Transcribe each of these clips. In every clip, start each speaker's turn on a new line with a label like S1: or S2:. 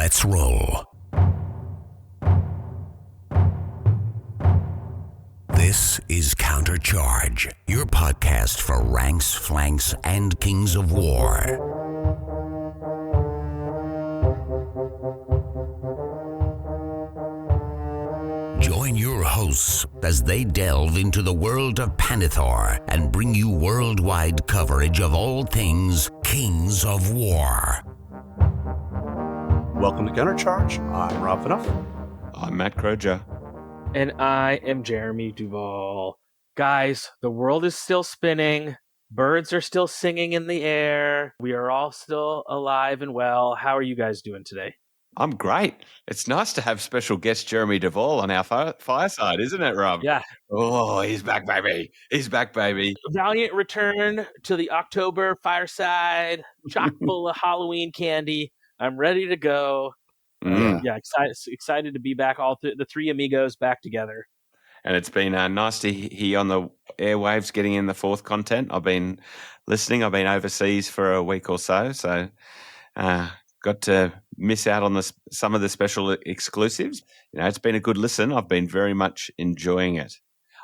S1: Let's roll. This is Countercharge, your podcast for ranks, flanks, and kings of war. Join your hosts as they delve into the world of Panithor and bring you worldwide coverage of all things Kings of War.
S2: Welcome to Countercharge. I'm Rob Fanoff.
S3: I'm Matt Croger.
S4: And I am Jeremy Duvall. Guys, the world is still spinning. Birds are still singing in the air. We are all still alive and well. How are you guys doing today?
S3: I'm great. It's nice to have special guest Jeremy Duvall on our fireside, isn't it, Rob?
S4: Yeah.
S3: Oh, he's back, baby. He's back, baby.
S4: Valiant return to the October fireside, chock full of Halloween candy. I'm ready to go. Yeah, excited to be back. All the three amigos back together.
S3: And it's been nice to hear on the airwaves getting in the fourth content. I've been listening. I've been overseas for a week or so, got to miss out on some of the special exclusives. You know, it's been a good listen. I've been very much enjoying it.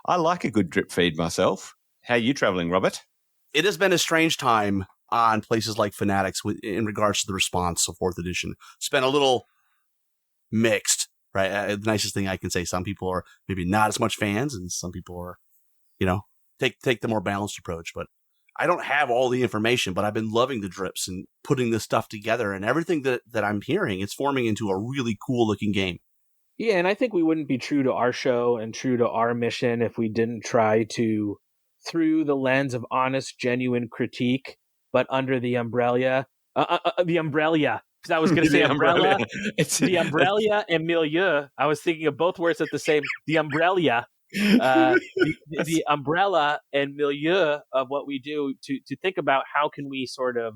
S3: I like a good drip feed myself. How are you traveling, Robert?
S2: It has been a strange time on places like Fanatics in regards to the response of 4th edition. It's been a little mixed, right? The nicest thing I can say, some people are maybe not as much fans, and some people are, take the more balanced approach. But I don't have all the information, but I've been loving the drips and putting this stuff together, and everything that I'm hearing, it's forming into a really cool looking game.
S4: Yeah, and I think we wouldn't be true to our show and true to our mission if we didn't try to, through the lens of honest, genuine critique, but under the umbrella, because I was going to say umbrella. It's the umbrella and milieu. I was thinking of both words at the same. The umbrella, the umbrella and milieu of what we do to think about how can we sort of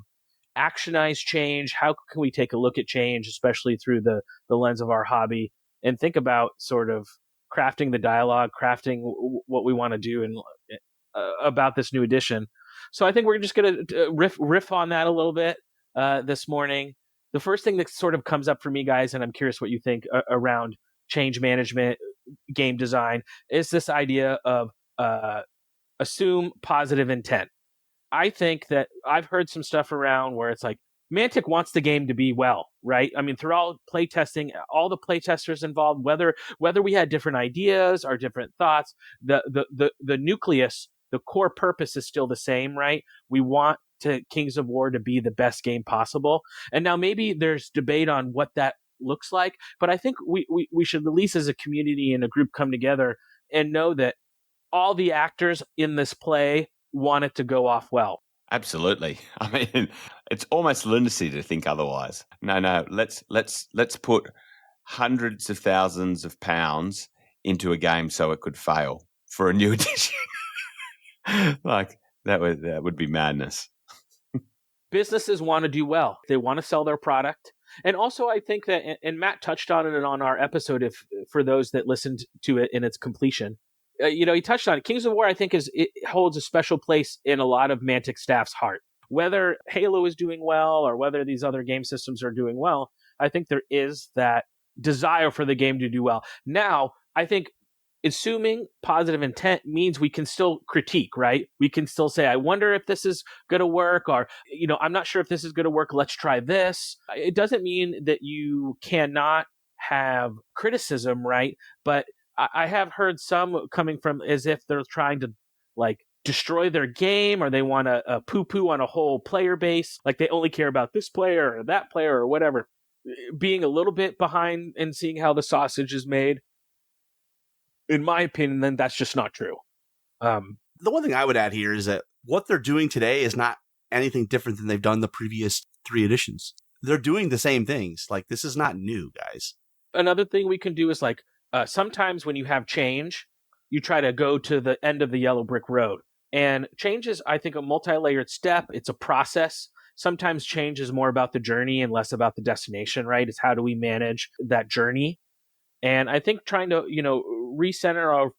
S4: actionize change. How can we take a look at change, especially through the lens of our hobby, and think about sort of crafting the dialogue, crafting what we want to do and about this new edition. So I think we're just going to riff on that a little bit this morning. The first thing that sort of comes up for me, guys, and I'm curious what you think around change management, game design, is this idea of assume positive intent. I think that I've heard some stuff around where it's like Mantic wants the game to be well, right? I mean, through all playtesting, all the playtesters involved, whether we had different ideas or different thoughts, the nucleus, the core purpose is still the same, right? We want Kings of War to be the best game possible. And now maybe there's debate on what that looks like, but I think we should at least as a community and a group come together and know that all the actors in this play want it to go off well.
S3: Absolutely. I mean, it's almost lunacy to think otherwise. No, let's put hundreds of thousands of pounds into a game so it could fail for a new edition. Like that would be madness.
S4: Businesses want to do well. They want to sell their product. And also I think that, and Matt touched on it on our episode, if for those that listened to it in its completion, he touched on it. Kings of War, I think, it holds a special place in a lot of Mantic staff's heart. Whether Halo is doing well or whether these other game systems are doing well, I think there is that desire for the game to do well. Now, I think assuming positive intent means we can still critique, right? We can still say, I wonder if this is going to work, or, I'm not sure if this is going to work. Let's try this. It doesn't mean that you cannot have criticism, right? But I have heard some coming from as if they're trying to destroy their game, or they want to poo-poo on a whole player base. Like they only care about this player or that player or whatever. Being a little bit behind and seeing how the sausage is made. In my opinion, then that's just not true.
S2: The one thing I would add here is that what they're doing today is not anything different than they've done the previous 3 editions. They're doing the same things. Like, this is not new, guys.
S4: Another thing we can do is sometimes when you have change, you try to go to the end of the yellow brick road. And change is, I think, a multi-layered step. It's a process. Sometimes change is more about the journey and less about the destination, right? It's how do we manage that journey? And I think trying to, recenter our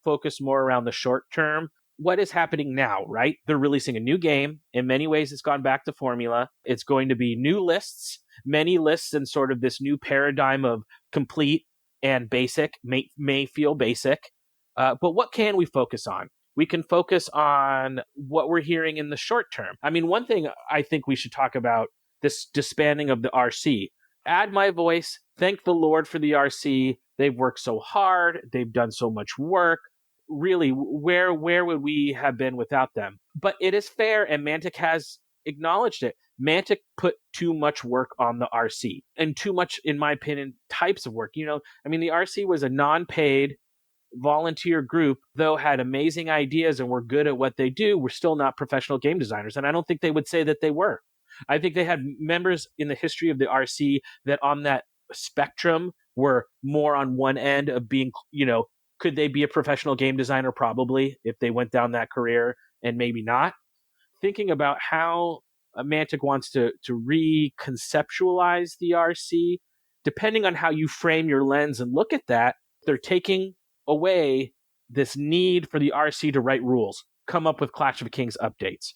S4: focus more around the short term what is happening now, right? They're releasing a new game. In many ways, it's gone back to formula. It's going to be new lists, many lists, and sort of this new paradigm of complete and basic may feel basic. But what can we focus on? We can focus on what we're hearing in the short term. I mean, one thing I think we should talk about, this disbanding of the RC. Add my voice. Thank the Lord for the RC. They've worked so hard. They've done so much work. Really, where would we have been without them? But it is fair, and Mantic has acknowledged it. Mantic put too much work on the RC, and too much, in my opinion, types of work. I mean, the RC was a non-paid volunteer group, though had amazing ideas and were good at what they do. We're still not professional game designers, and I don't think they would say that they were. I think they had members in the history of the RC that on that spectrum were more on one end of being, could they be a professional game designer? Probably, if they went down that career, and maybe not. Thinking about how Mantic wants to reconceptualize the RC, depending on how you frame your lens and look at that, they're taking away this need for the RC to write rules, come up with Clash of Kings updates,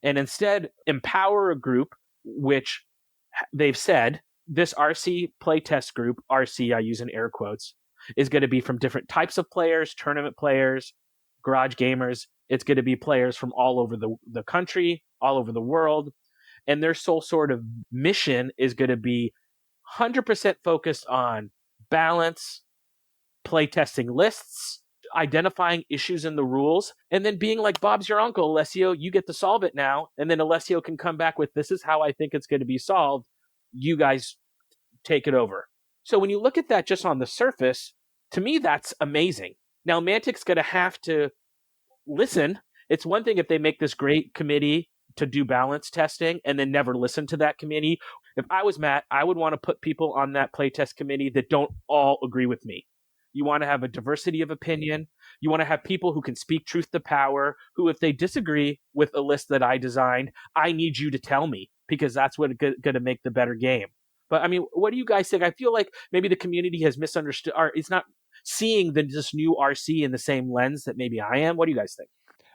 S4: and instead empower a group, which they've said this RC playtest group, RC I use in air quotes, is going to be from different types of players, tournament players, garage gamers. It's going to be players from all over the country, all over the world. And their sole sort of mission is going to be 100% focused on balance, playtesting lists, identifying issues in the rules, and then being like, Bob's your uncle, Alessio, you get to solve it now. And then Alessio can come back with, this is how I think it's going to be solved. You guys take it over. So when you look at that just on the surface, to me, that's amazing. Now, Mantic's going to have to listen. It's one thing if they make this great committee to do balance testing and then never listen to that committee. If I was Matt, I would want to put people on that playtest committee that don't all agree with me. You want to have a diversity of opinion. You want to have people who can speak truth to power, who, if they disagree with a list that I designed, I need you to tell me, because that's what's going to make the better game. But I mean, what do you guys think? I feel like maybe the community has misunderstood, or it's not seeing this new RC in the same lens that maybe I am. What do you guys think?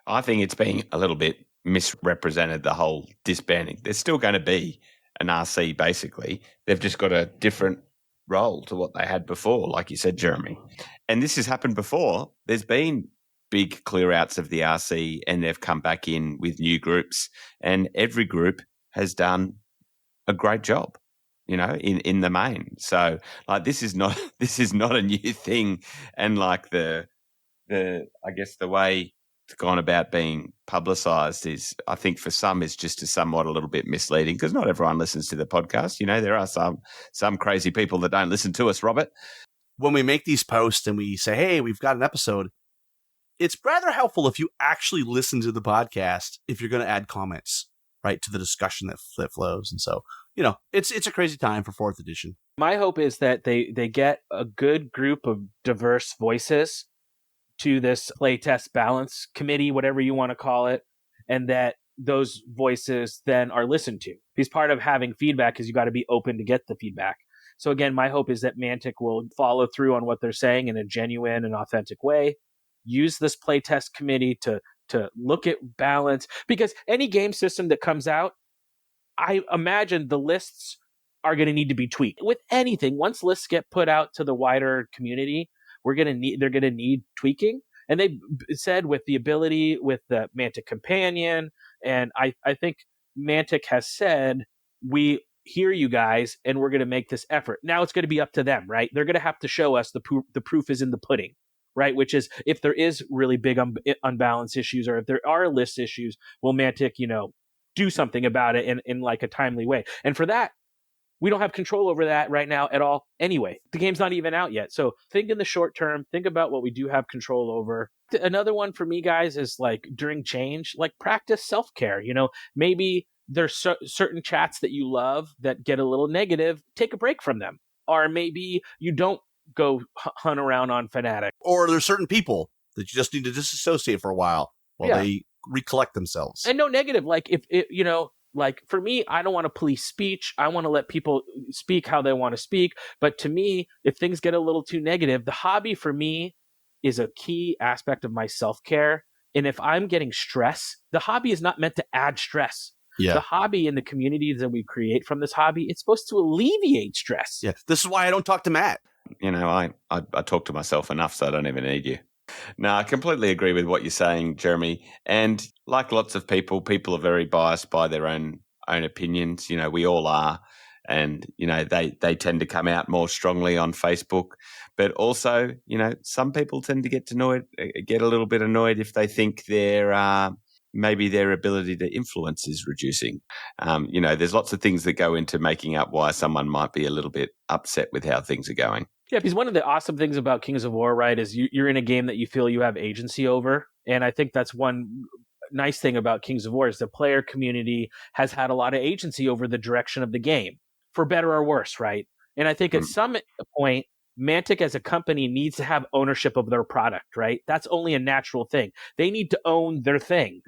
S3: I think it's being a little bit misrepresented, the whole disbanding. There's still going to be an RC, basically. They've just got a different role to what they had before, like you said, Jeremy. And this has happened before. There's been big clear outs of the RC, and they've come back in with new groups, and every group has done a great job, in the main. So like this is not a new thing. And like the I guess the way it's gone about being publicized is, I think for some, is just somewhat a little bit misleading, because not everyone listens to the podcast. There are some crazy people that don't listen to us, Robert.
S2: When we make these posts and we say, hey, we've got an episode, it's rather helpful if you actually listen to the podcast, if you're going to add comments, right, to the discussion that flows. And so, it's a crazy time for 4th edition.
S4: My hope is that they get a good group of diverse voices to this playtest balance committee, whatever you want to call it, and that those voices then are listened to. Because part of having feedback is you got to be open to get the feedback. So again, my hope is that Mantic will follow through on what they're saying in a genuine and authentic way. Use this playtest committee to look at balance, because any game system that comes out, I imagine the lists are going to need to be tweaked. With anything, once lists get put out to the wider community, they're going to need tweaking. And they said with the ability with the Mantic Companion, and I think Mantic has said, we hear you guys and we're going to make this effort. Now it's going to be up to them, right? They're going to have to show us the proof is in the pudding, right? Which is, if there is really big unbalanced issues, or if there are list issues, will Mantic, do something about it in like a timely way. And for that, we don't have control over that right now at all anyway. The game's not even out yet. So think in the short term, think about what we do have control over. Another one for me, guys, is like during change, like practice self-care. Maybe there's certain chats that you love that get a little negative, take a break from them. Or maybe you don't go hunt around on Fnatic.
S2: Or there's certain people that you just need to disassociate for a while they recollect themselves.
S4: And no negative. Like if it, like for me, I don't want to police speech. I want to let people speak how they want to speak. But to me, if things get a little too negative, the hobby for me is a key aspect of my self-care. And if I'm getting stress, the hobby is not meant to add stress.
S2: Yeah.
S4: The hobby and the communities that we create from this hobby, it's supposed to alleviate stress.
S2: Yeah. This is why I don't talk to Matt.
S3: I talk to myself enough, so I don't even need you. No, I completely agree with what you're saying, Jeremy. And like lots of people are very biased by their own opinions. We all are. And, they tend to come out more strongly on Facebook. But also, some people tend to get a little bit annoyed if they think maybe their ability to influence is reducing. There's lots of things that go into making up why someone might be a little bit upset with how things are going.
S4: Yeah, because one of the awesome things about Kings of War, right, is you're in a game that you feel you have agency over. And I think that's one nice thing about Kings of War is the player community has had a lot of agency over the direction of the game, for better or worse, right? And I think at some point, Mantic as a company needs to have ownership of their product, right? That's only a natural thing. They need to own their thing.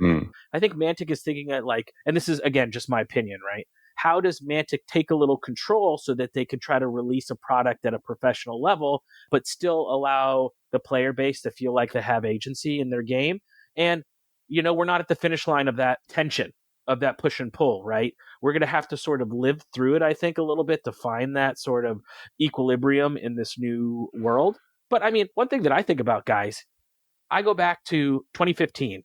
S4: I think Mantic is thinking that and this is, again, just my opinion, right? How does Mantic take a little control so that they can try to release a product at a professional level, but still allow the player base to feel like they have agency in their game? And, we're not at the finish line of that tension, of that push and pull, right? We're going to have to sort of live through it, I think, a little bit to find that sort of equilibrium in this new world. But I mean, one thing that I think about, guys, I go back to 2015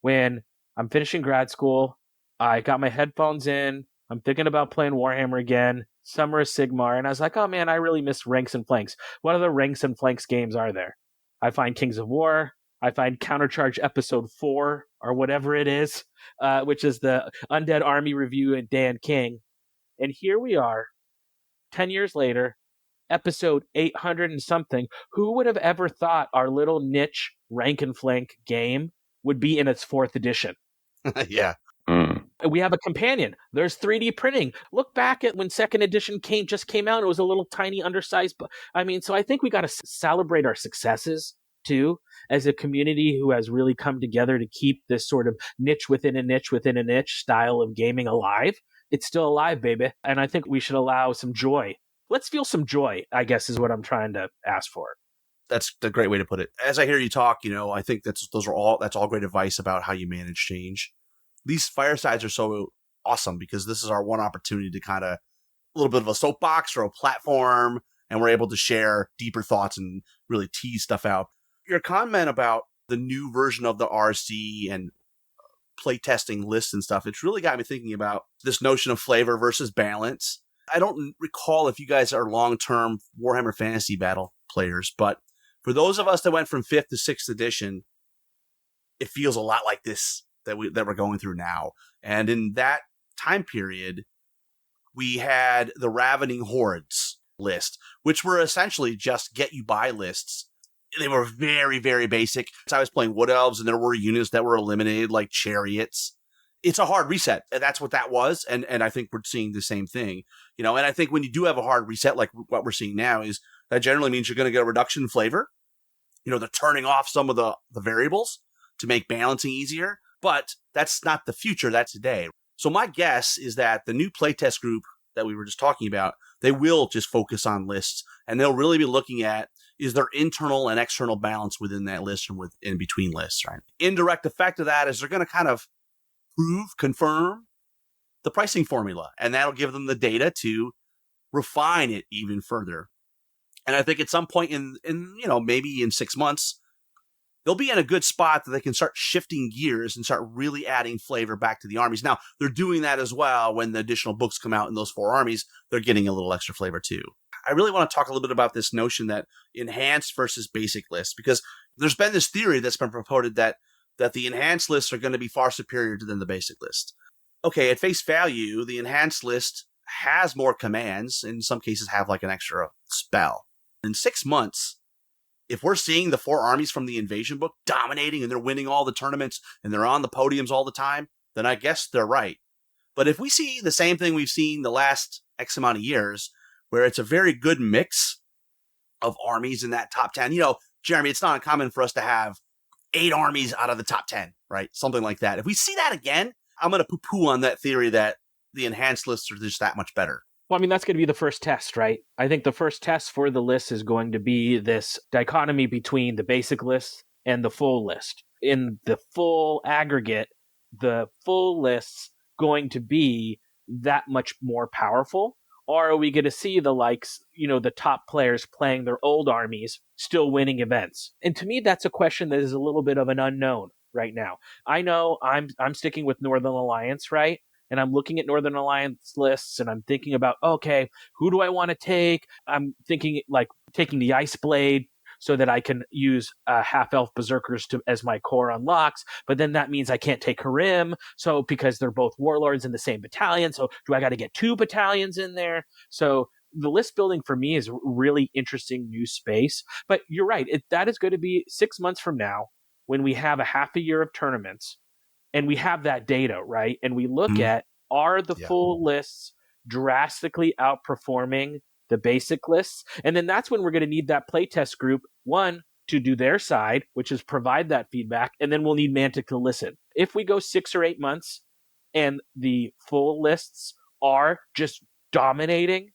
S4: when I'm finishing grad school. I got my headphones in. I'm thinking about playing Warhammer again. Summer of Sigmar. And I was like, oh man, I really miss Ranks and Flanks. What other Ranks and Flanks games are there? I find Kings of War. I find Countercharge Episode 4 or whatever it is, which is the Undead Army review and Dan King. And here we are, 10 years later, episode 800 and something. Who would have ever thought our little niche rank and flank game would be in its 4th edition?
S2: Yeah.
S4: We have a companion. There's 3D printing. Look back at when 2nd edition just came out. It was a little tiny undersized. So I think we got to celebrate our successes too, as a community who has really come together to keep this sort of niche within a niche within a niche style of gaming alive. It's still alive, baby. And I think we should allow some joy. Let's feel some joy, I guess, is what I'm trying to ask for.
S2: That's the great way to put it. As I hear you talk, I think that's all great advice about how you manage change. These firesides are so awesome because this is our one opportunity to kind of a little bit of a soapbox or a platform, and we're able to share deeper thoughts and really tease stuff out. Your comment about the new version of the RC and playtesting lists and stuff, it's really got me thinking about this notion of flavor versus balance. I don't recall if you guys are long-term Warhammer Fantasy Battle players, but for those of us that went from 5th to 6th edition, it feels a lot like this that we're going through now. And in that time period, we had the Ravening Hordes list, which were essentially just get you by lists. They were very, very basic. So I was playing Wood Elves, and there were units that were eliminated, like chariots. It's a hard reset. And that's what that was. And I think we're seeing the same thing. And I think when you do have a hard reset, like what we're seeing now, is that generally means you're going to get a reduction in flavor. They're turning off some of the variables to make balancing easier. But that's not the future. That's today. So my guess is that the new playtest group that we were just talking about, they will just focus on lists, and they'll really be looking at is there internal and external balance within that list and in between lists, right? Indirect effect of that is they're going to kind of confirm the pricing formula, and that'll give them the data to refine it even further. And I think at some point in maybe in 6 months, they'll be in a good spot that they can start shifting gears and start really adding flavor back to the armies. Now, they're doing that as well. When the additional books come out in those 4 armies, they're getting a little extra flavor too. I really want to talk a little bit about this notion that enhanced versus basic lists, because there's been this theory that's been promoted that the enhanced lists are going to be far superior than the basic list. Okay, at face value, the enhanced list has more commands, in some cases have like an extra spell. In 6 months, if we're seeing the 4 armies from the invasion book dominating and they're winning all the tournaments and they're on the podiums all the time, then I guess they're right. But if we see the same thing we've seen the last X amount of years, where it's a very good mix of armies in that top 10, Jeremy, it's not uncommon for us to have 8 armies out of the top 10, right? Something like that. If we see that again, I'm going to poo-poo on that theory that the enhanced lists are just that much better.
S4: Well, that's going to be the first test, right? I think the first test for the list is going to be this dichotomy between the basic list and the full list. in the full aggregate, the full lists going to be that much more powerful? Or are we going to see the likes, the top players playing their old armies, still winning events? And to me, that's a question that is a little bit of an unknown right now. I know I'm sticking with Northern Alliance, right? And I'm looking at Northern Alliance lists and I'm thinking about, okay, who do I want to take? I'm thinking like taking the Ice Blade so that I can use half-elf berserkers as my core unlocks. But then that means I can't take Harim, so because they're both warlords in the same battalion. So do I got to get 2 battalions in there? So the list building for me is really interesting new space. But you're right. That is going to be 6 months from now when we have a half a year of tournaments and we have that data, right? And we look at, are the full lists drastically outperforming the basic lists? And then that's when we're going to need that playtest group, one, to do their side, which is provide that feedback, and then we'll need Mantic to listen. If we go 6 or 8 months and the full lists are just dominating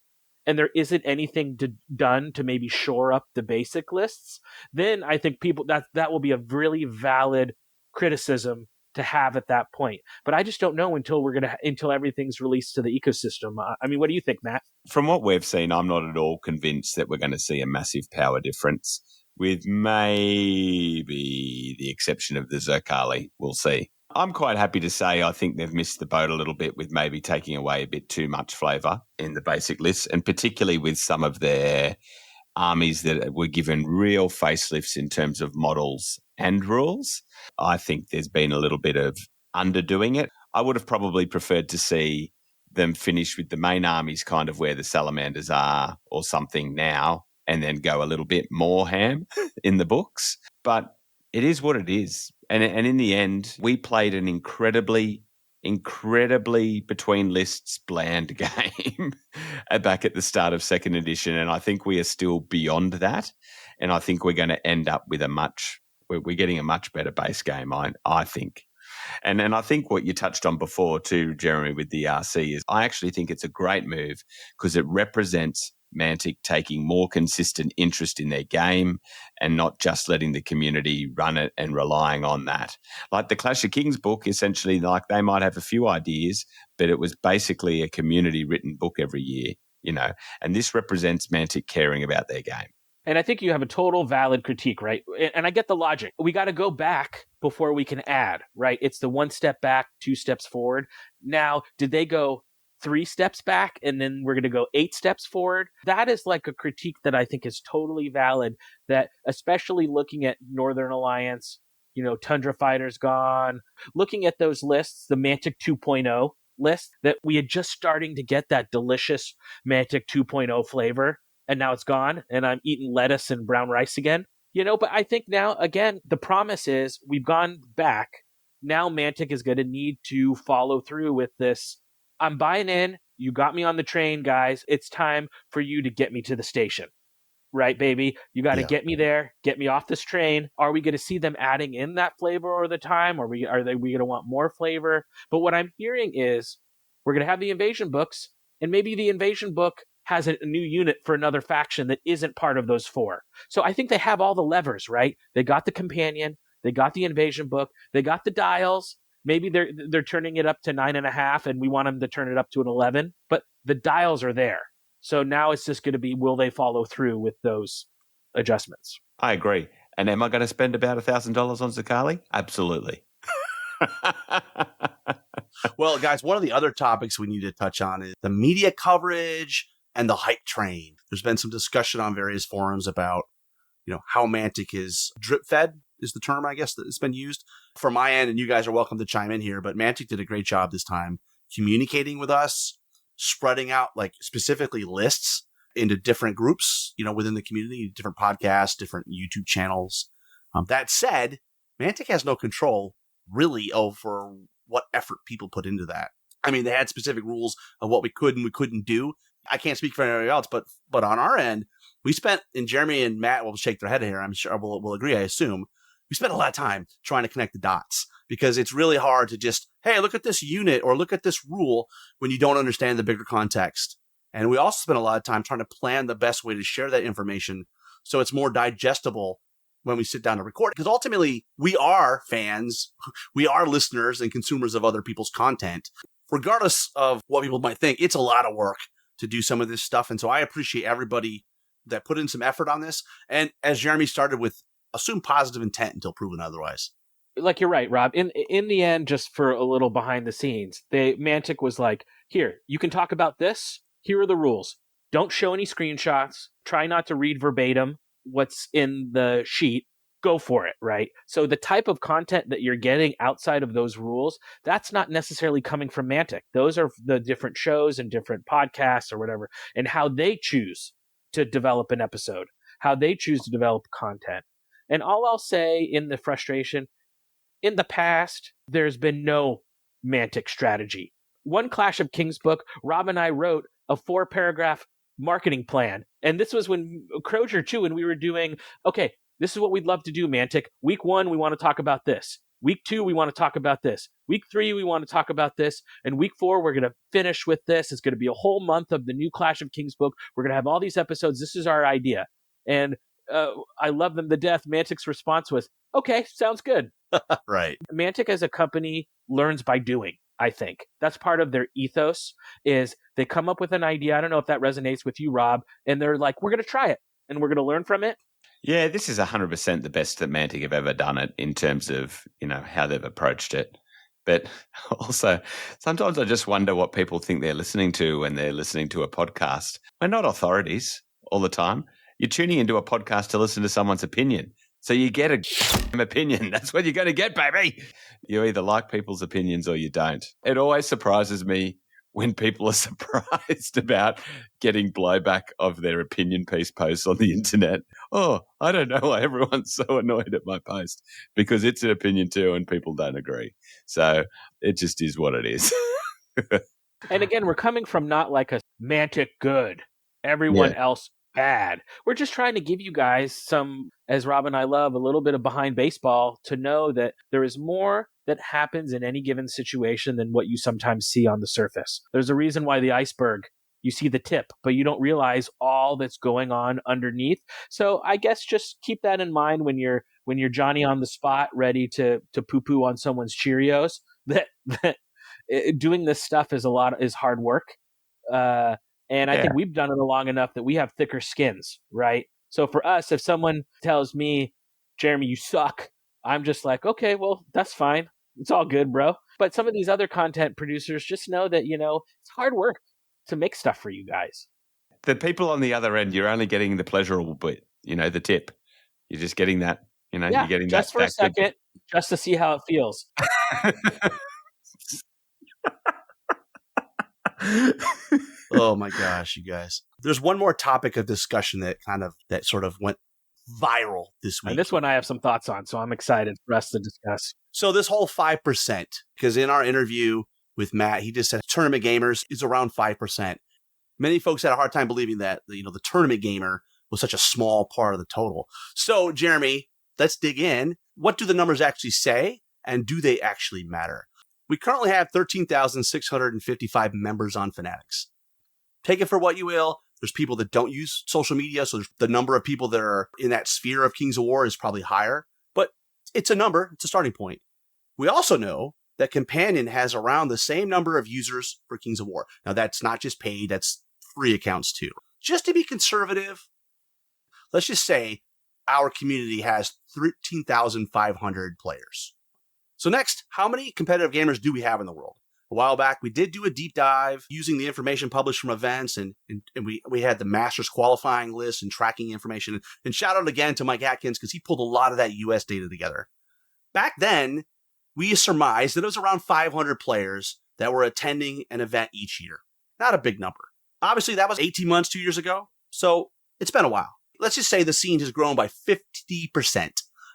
S4: and there isn't anything done to maybe shore up the basic lists, then I think that will be a really valid criticism to have at that point. But I just don't know until everything's released to the ecosystem. I mean, what do you think, Matt?
S3: From what we've seen, I'm not at all convinced that we're going to see a massive power difference, with maybe the exception of the Zerkali. We'll see. I'm quite happy to say I think they've missed the boat a little bit with maybe taking away a bit too much flavour in the basic lists, and particularly with some of their armies that were given real facelifts in terms of models and rules. I think there's been a little bit of underdoing it. I would have probably preferred to see them finish with the main armies kind of where the salamanders are or something now, and then go a little bit more ham in the books. But it is what it is. And in the end, we played an incredibly between lists bland game back at the start of second edition. And I think we are still beyond that. And I think we're going to end up with we're getting a much better base game, I think. And I think what you touched on before too, Jeremy, with the RC is I actually think it's a great move because it represents Mantic taking more consistent interest in their game and not just letting the community run it and relying on that. Like the Clash of Kings book, essentially, like they might have a few ideas, but it was basically a community written book every year, and this represents Mantic caring about their game.
S4: And I think you have a total valid critique, right? And I get the logic. We got to go back before we can add, right? It's the 1 step back, 2 steps forward. Now, did they go 3 steps back and then we're going to go 8 steps forward? That is like a critique that I think is totally valid, that especially looking at Northern Alliance, Tundra Fighters gone, looking at those lists, the Mantic 2.0 list, that we had just starting to get that delicious Mantic 2.0 flavor. And now it's gone, and I'm eating lettuce and brown rice again. But I think now, again, the promise is we've gone back. Now Mantic is going to need to follow through with this. I'm buying in. You got me on the train, guys. It's time for you to get me to the station. Right, baby? You got to get me there, get me off this train. Are we going to see them adding in that flavor over the time? Or are we going to want more flavor? But what I'm hearing is we're going to have the invasion books, and maybe the invasion book has a new unit for another faction that isn't part of those 4. So I think they have all the levers, right? They got the companion, they got the invasion book, they got the dials. Maybe they're turning it up to 9.5 and we want them to turn it up to an 11, but the dials are there. So now it's just going to be, will they follow through with those adjustments?
S3: I agree. And am I going to spend about $1,000 on Zerkali? Absolutely.
S2: Well, guys, one of the other topics we need to touch on is the media coverage and the hype train. There's been some discussion on various forums about, how Mantic is drip fed is the term, I guess, that's been used. From my end, and you guys are welcome to chime in here, but Mantic did a great job this time communicating with us, spreading out like specifically lists into different groups, within the community, different podcasts, different YouTube channels. That said, Mantic has no control really over what effort people put into that. I mean, they had specific rules of what we could and we couldn't do. I can't speak for anybody else, but on our end, we spent, and Jeremy and Matt will shake their head here, I'm sure we'll agree, I assume, we spent a lot of time trying to connect the dots because it's really hard to just, hey, look at this unit or look at this rule when you don't understand the bigger context. And we also spent a lot of time trying to plan the best way to share that information so it's more digestible when we sit down to record, because ultimately we are fans, we are listeners and consumers of other people's content. Regardless of what people might think, it's a lot of work to do some of this stuff. And so I appreciate everybody that put in some effort on this. And as Jeremy started with, assume positive intent until proven otherwise.
S4: Like, you're right, Rob. In the end, just for a little behind the scenes, Mantic was like, here, you can talk about this. Here are the rules. Don't show any screenshots. Try not to read verbatim what's in the sheet. Go for it, right? So the type of content that you're getting outside of those rules, that's not necessarily coming from Mantic. Those are the different shows and different podcasts or whatever, and how they choose to develop an episode, how they choose to develop content. And all I'll say in the frustration, in the past, there's been no Mantic strategy. One Clash of Kings book, Rob and I wrote a 4-paragraph marketing plan. And this was when Crozier too, and we were doing, okay, this is what we'd love to do, Mantic. Week 1, we want to talk about this. Week 2, we want to talk about this. Week 3, we want to talk about this. And week 4, we're going to finish with this. It's going to be a whole month of the new Clash of Kings book. We're going to have all these episodes. This is our idea. And I love them to death. Mantic's response was, okay, sounds good.
S2: Right.
S4: Mantic as a company learns by doing, I think. That's part of their ethos, is they come up with an idea. I don't know if that resonates with you, Rob. And they're like, we're going to try it. And we're going to learn from it.
S3: Yeah, this is 100% the best that Mantic have ever done it in terms of, how they've approached it. But also, sometimes I just wonder what people think they're listening to when they're listening to a podcast. We're not authorities all the time. You're tuning into a podcast to listen to someone's opinion. So you get an opinion. That's what you're going to get, baby. You either like people's opinions or you don't. It always surprises me when people are surprised about getting blowback of their opinion piece posts on the internet. Oh, I don't know why everyone's so annoyed at my post, because it's an opinion too and people don't agree. So it just is what it is.
S4: And again, we're coming from not like a Mantic good, everyone else bad. We're just trying to give you guys some, as Rob and I love, a little bit of behind baseball to know that there is more that happens in any given situation than what you sometimes see on the surface. There's a reason why the iceberg, you see the tip, but you don't realize all that's going on underneath. So I guess just keep that in mind when you're Johnny on the spot, ready to poo-poo on someone's Cheerios, that doing this stuff is hard work. And I think we've done it long enough that we have thicker skins, right? So for us, if someone tells me, Jeremy, you suck, I'm just like, okay, well, that's fine. It's all good, bro. But some of these other content producers just know that, it's hard work to make stuff for you guys.
S3: The people on the other end, you're only getting the pleasurable bit, the tip. You're just getting that, you're getting
S4: just
S3: that.
S4: For a second, just to see how it feels.
S2: Oh my gosh, you guys. There's one more topic of discussion that sort of went viral this week.
S4: And this one I have some thoughts on, so I'm excited for us to discuss.
S2: So this whole 5%, because in our interview with Matt, he just said tournament gamers is around 5%. Many folks had a hard time believing that, the tournament gamer was such a small part of the total. So, Jeremy, let's dig in. What do the numbers actually say, and do they actually matter? We currently have 13,655 members on Fanatics. Take it for what you will. There's people that don't use social media, so the number of people that are in that sphere of Kings of War is probably higher. But it's a number. It's a starting point. We also know that Companion has around the same number of users for Kings of War. Now, that's not just paid. That's free accounts, too. Just to be conservative, let's just say our community has 13,500 players. So next, how many competitive gamers do we have in the world? A while back, we did do a deep dive using the information published from events, and we had the Masters qualifying list and tracking information. And shout out again to Mike Atkins, because he pulled a lot of that US data together. Back then, we surmised that it was around 500 players that were attending an event each year. Not a big number. Obviously, that was 18 months, 2 years ago, so it's been a while. Let's just say the scene has grown by 50%.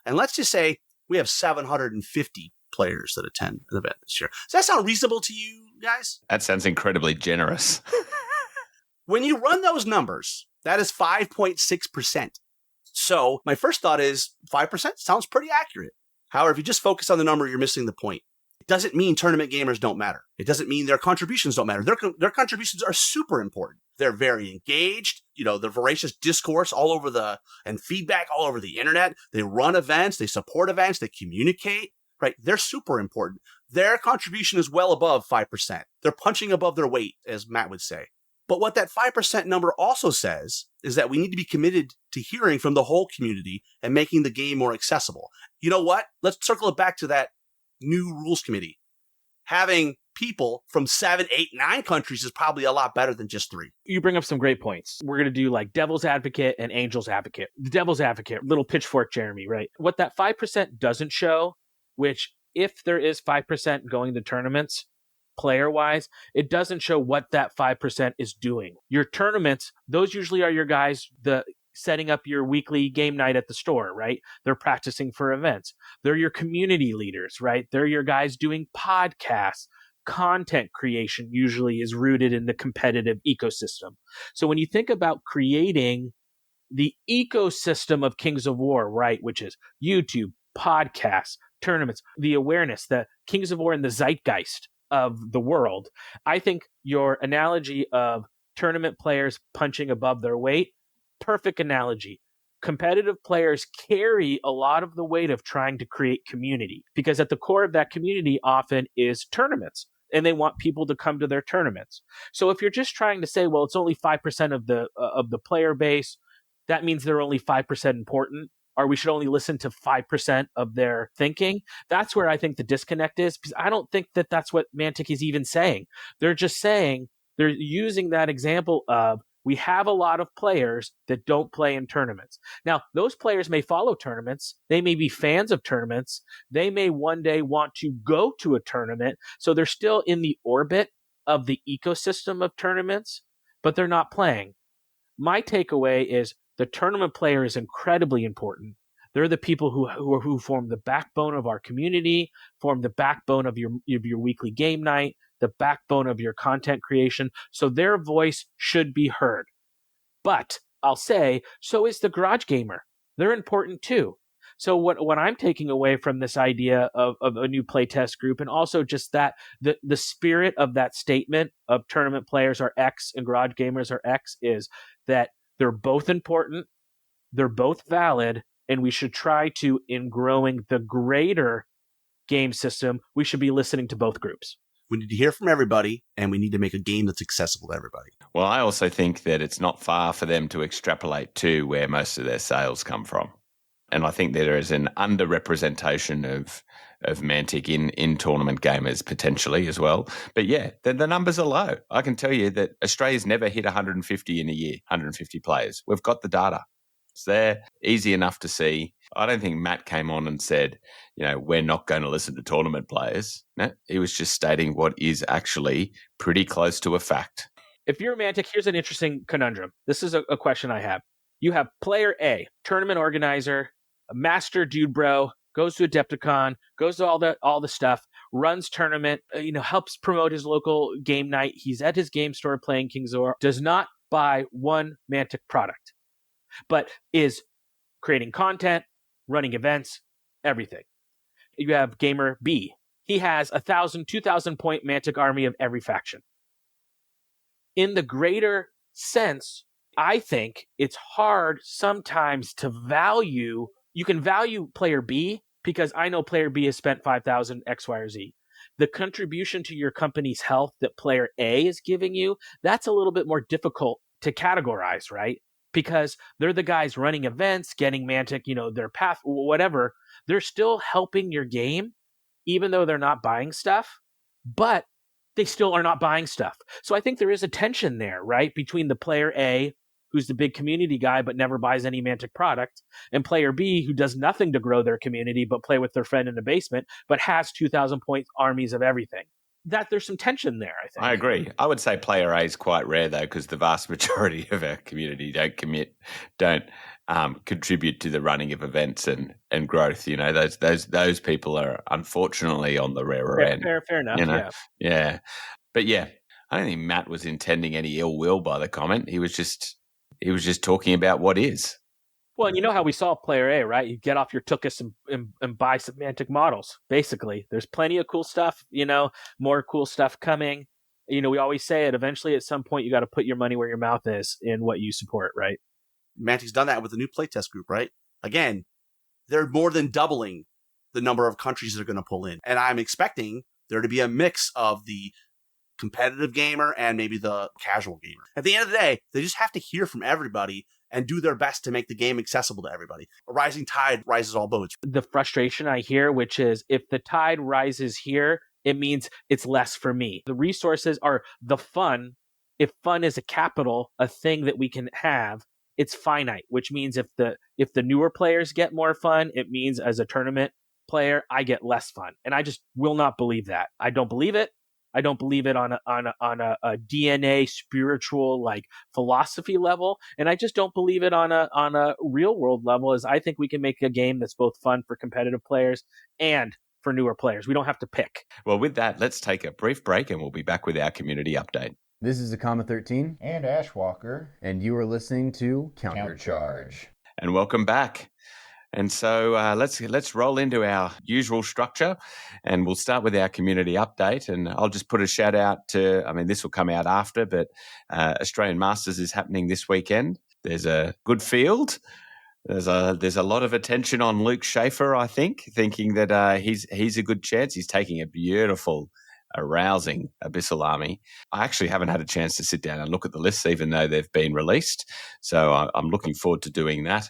S2: And let's just say we have 750 players that attend an event this year. Does that sound reasonable to you guys?
S3: That sounds incredibly generous.
S2: When you run those numbers, that is 5.6%. So my first thought is 5% sounds pretty accurate. However, if you just focus on the number, you're missing the point. doesn't mean tournament gamers don't matter. It doesn't mean their contributions don't matter. Their contributions are super important. They're very engaged. The voracious discourse and feedback all over the internet. They run events. They support events. They communicate, right? They're super important. Their contribution is well above 5%. They're punching above their weight, as Matt would say. But what that 5% number also says is that we need to be committed to hearing from the whole community and making the game more accessible. You know what? Let's circle it back to that new rules committee. Having people from 7, 8, 9 countries is probably a lot better than just 3.
S4: You bring up some great points. We're going to do like devil's advocate and angel's advocate. The devil's advocate, little pitchfork Jeremy, right? What that 5% doesn't show, which if there is 5% going to tournaments, player-wise, it doesn't show what that 5% is doing. Your tournaments, those usually are your guys setting up your weekly game night at the store, right? They're practicing for events. They're your community leaders, right? They're your guys doing podcasts. Content creation usually is rooted in the competitive ecosystem. So when you think about creating the ecosystem of Kings of War, right, which is YouTube, podcasts, tournaments, the awareness, the Kings of War and the zeitgeist of the world, I think your analogy of tournament players punching above their weight, perfect analogy. Competitive players carry a lot of the weight of trying to create community, because at the core of that community often is tournaments, and they want people to come to their tournaments. So if you're just trying to say, well, it's only 5% of the player base, that means they're only 5% important, or we should only listen to 5% of their thinking. That's where I think the disconnect is, because I don't think that that's what Mantic is even saying. They're just saying, they're using that example of, we have a lot of players that don't play in tournaments. Now, those players may follow tournaments. They may be fans of tournaments. They may one day want to go to a tournament. So they're still in the orbit of the ecosystem of tournaments, but they're not playing. My takeaway is the tournament player is incredibly important. They're the people who form the backbone of our community, form the backbone of your weekly game night, the backbone of your content creation. So their voice should be heard. But I'll say, so is the garage gamer. They're important too. So what I'm taking away from this idea of a new playtest group, and also just that the spirit of that statement of tournament players are X and garage gamers are X, is that they're both important, they're both valid, and we should try to, in growing the greater game system, we should be listening to both groups.
S2: We need to hear from everybody, and we need to make a game that's accessible to everybody.
S3: Well, I also think that it's not far for them to extrapolate to where most of their sales come from. And I think there is an underrepresentation of Mantic in tournament gamers potentially as well. But yeah, the numbers are low. I can tell you that Australia's never hit 150 in a year, 150 players. We've got the data. It's there, easy enough to see. I don't think Matt came on and said, we're not going to listen to tournament players. No, he was just stating what is actually pretty close to a fact.
S4: If you're Mantic, here's an interesting conundrum. This is a question I have. You have player A, tournament organizer, a master dude bro, goes to Adepticon, goes to all the stuff, runs tournament, helps promote his local game night. He's at his game store playing Kings of War, does not buy one Mantic product, but is creating content, running events, everything. You have gamer B. He has 1,000, 2,000 point Mantic army of every faction. In the greater sense, I think it's hard sometimes to value. You can value player B because I know player B has spent 5,000 X, Y, or Z. The contribution to your company's health that player A is giving you, that's a little bit more difficult to categorize, right? Because they're the guys running events, getting Mantic, their path, whatever. They're still helping your game, even though they're not buying stuff, but they still are not buying stuff. So I think there is a tension there, right? Between the player A, who's the big community guy, but never buys any Mantic product, and player B, who does nothing to grow their community, but play with their friend in the basement, but has 2,000 point armies of everything. That there's some tension there, I think.
S3: I agree. I would say player A is quite rare, though, because the vast majority of our community don't contribute to the running of events and growth. Those people are unfortunately on the rarer end.
S4: Fair enough.
S3: Yeah. But yeah, I don't think Matt was intending any ill will by the comment. He was just talking about what is.
S4: Well, and you know how we solve player A, right? You get off your Tookus and buy semantic models. Basically, there's plenty of cool stuff. More cool stuff coming. We always say it. Eventually, at some point, you got to put your money where your mouth is in what you support, right?
S2: Mantic's done that with the new playtest group, right? Again, they're more than doubling the number of countries they're going to pull in, and I'm expecting there to be a mix of the competitive gamer and maybe the casual gamer. At the end of the day, they just have to hear from everybody and do their best to make the game accessible to everybody. A rising tide rises all boats.
S4: The frustration I hear, which is if the tide rises here, it means it's less for me. The resources are the fun. If fun is a thing that we can have, it's finite, which means if the newer players get more fun, it means as a tournament player, I get less fun. And I just will not believe that. I don't believe it. I don't believe it on a DNA spiritual philosophy level, and I just don't believe it on a real world level. As I think we can make a game that's both fun for competitive players and for newer players. We don't have to pick.
S3: Well, with that, let's take a brief break, and we'll be back with our community update.
S5: This is Akama 13
S6: and Ashwalker,
S5: and you are listening to Countercharge.
S3: And welcome back. And so let's roll into our usual structure, and we'll start with our community update. And I'll just put a shout out to, this will come out after, but Australian Masters is happening this weekend. There's a good field. There's a lot of attention on Luke Schaefer, I think, thinking that he's a good chance. He's taking a beautiful, rousing Abyssal Army. I actually haven't had a chance to sit down and look at the lists, even though they've been released. So I'm looking forward to doing that.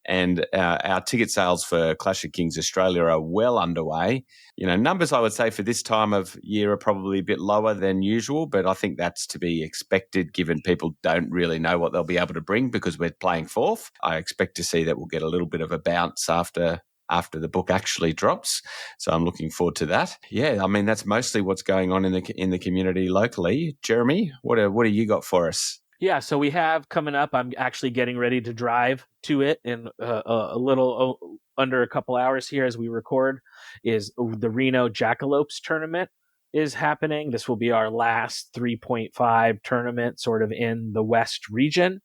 S3: And our ticket sales for Clash of Kings Australia are well underway. Numbers I would say for this time of year are probably a bit lower than usual, but I think that's to be expected given people don't really know what they'll be able to bring because we're playing fourth. I expect to see that we'll get a little bit of a bounce after the book actually drops. So I'm looking forward to that. Yeah, that's mostly what's going on in the community locally. Jeremy, what do you got for us?
S4: Yeah, so we have coming up, I'm actually getting ready to drive to it in a little under a couple hours here as we record, is the Reno Jackalopes tournament is happening. This will be our last 3.5 tournament sort of in the West region.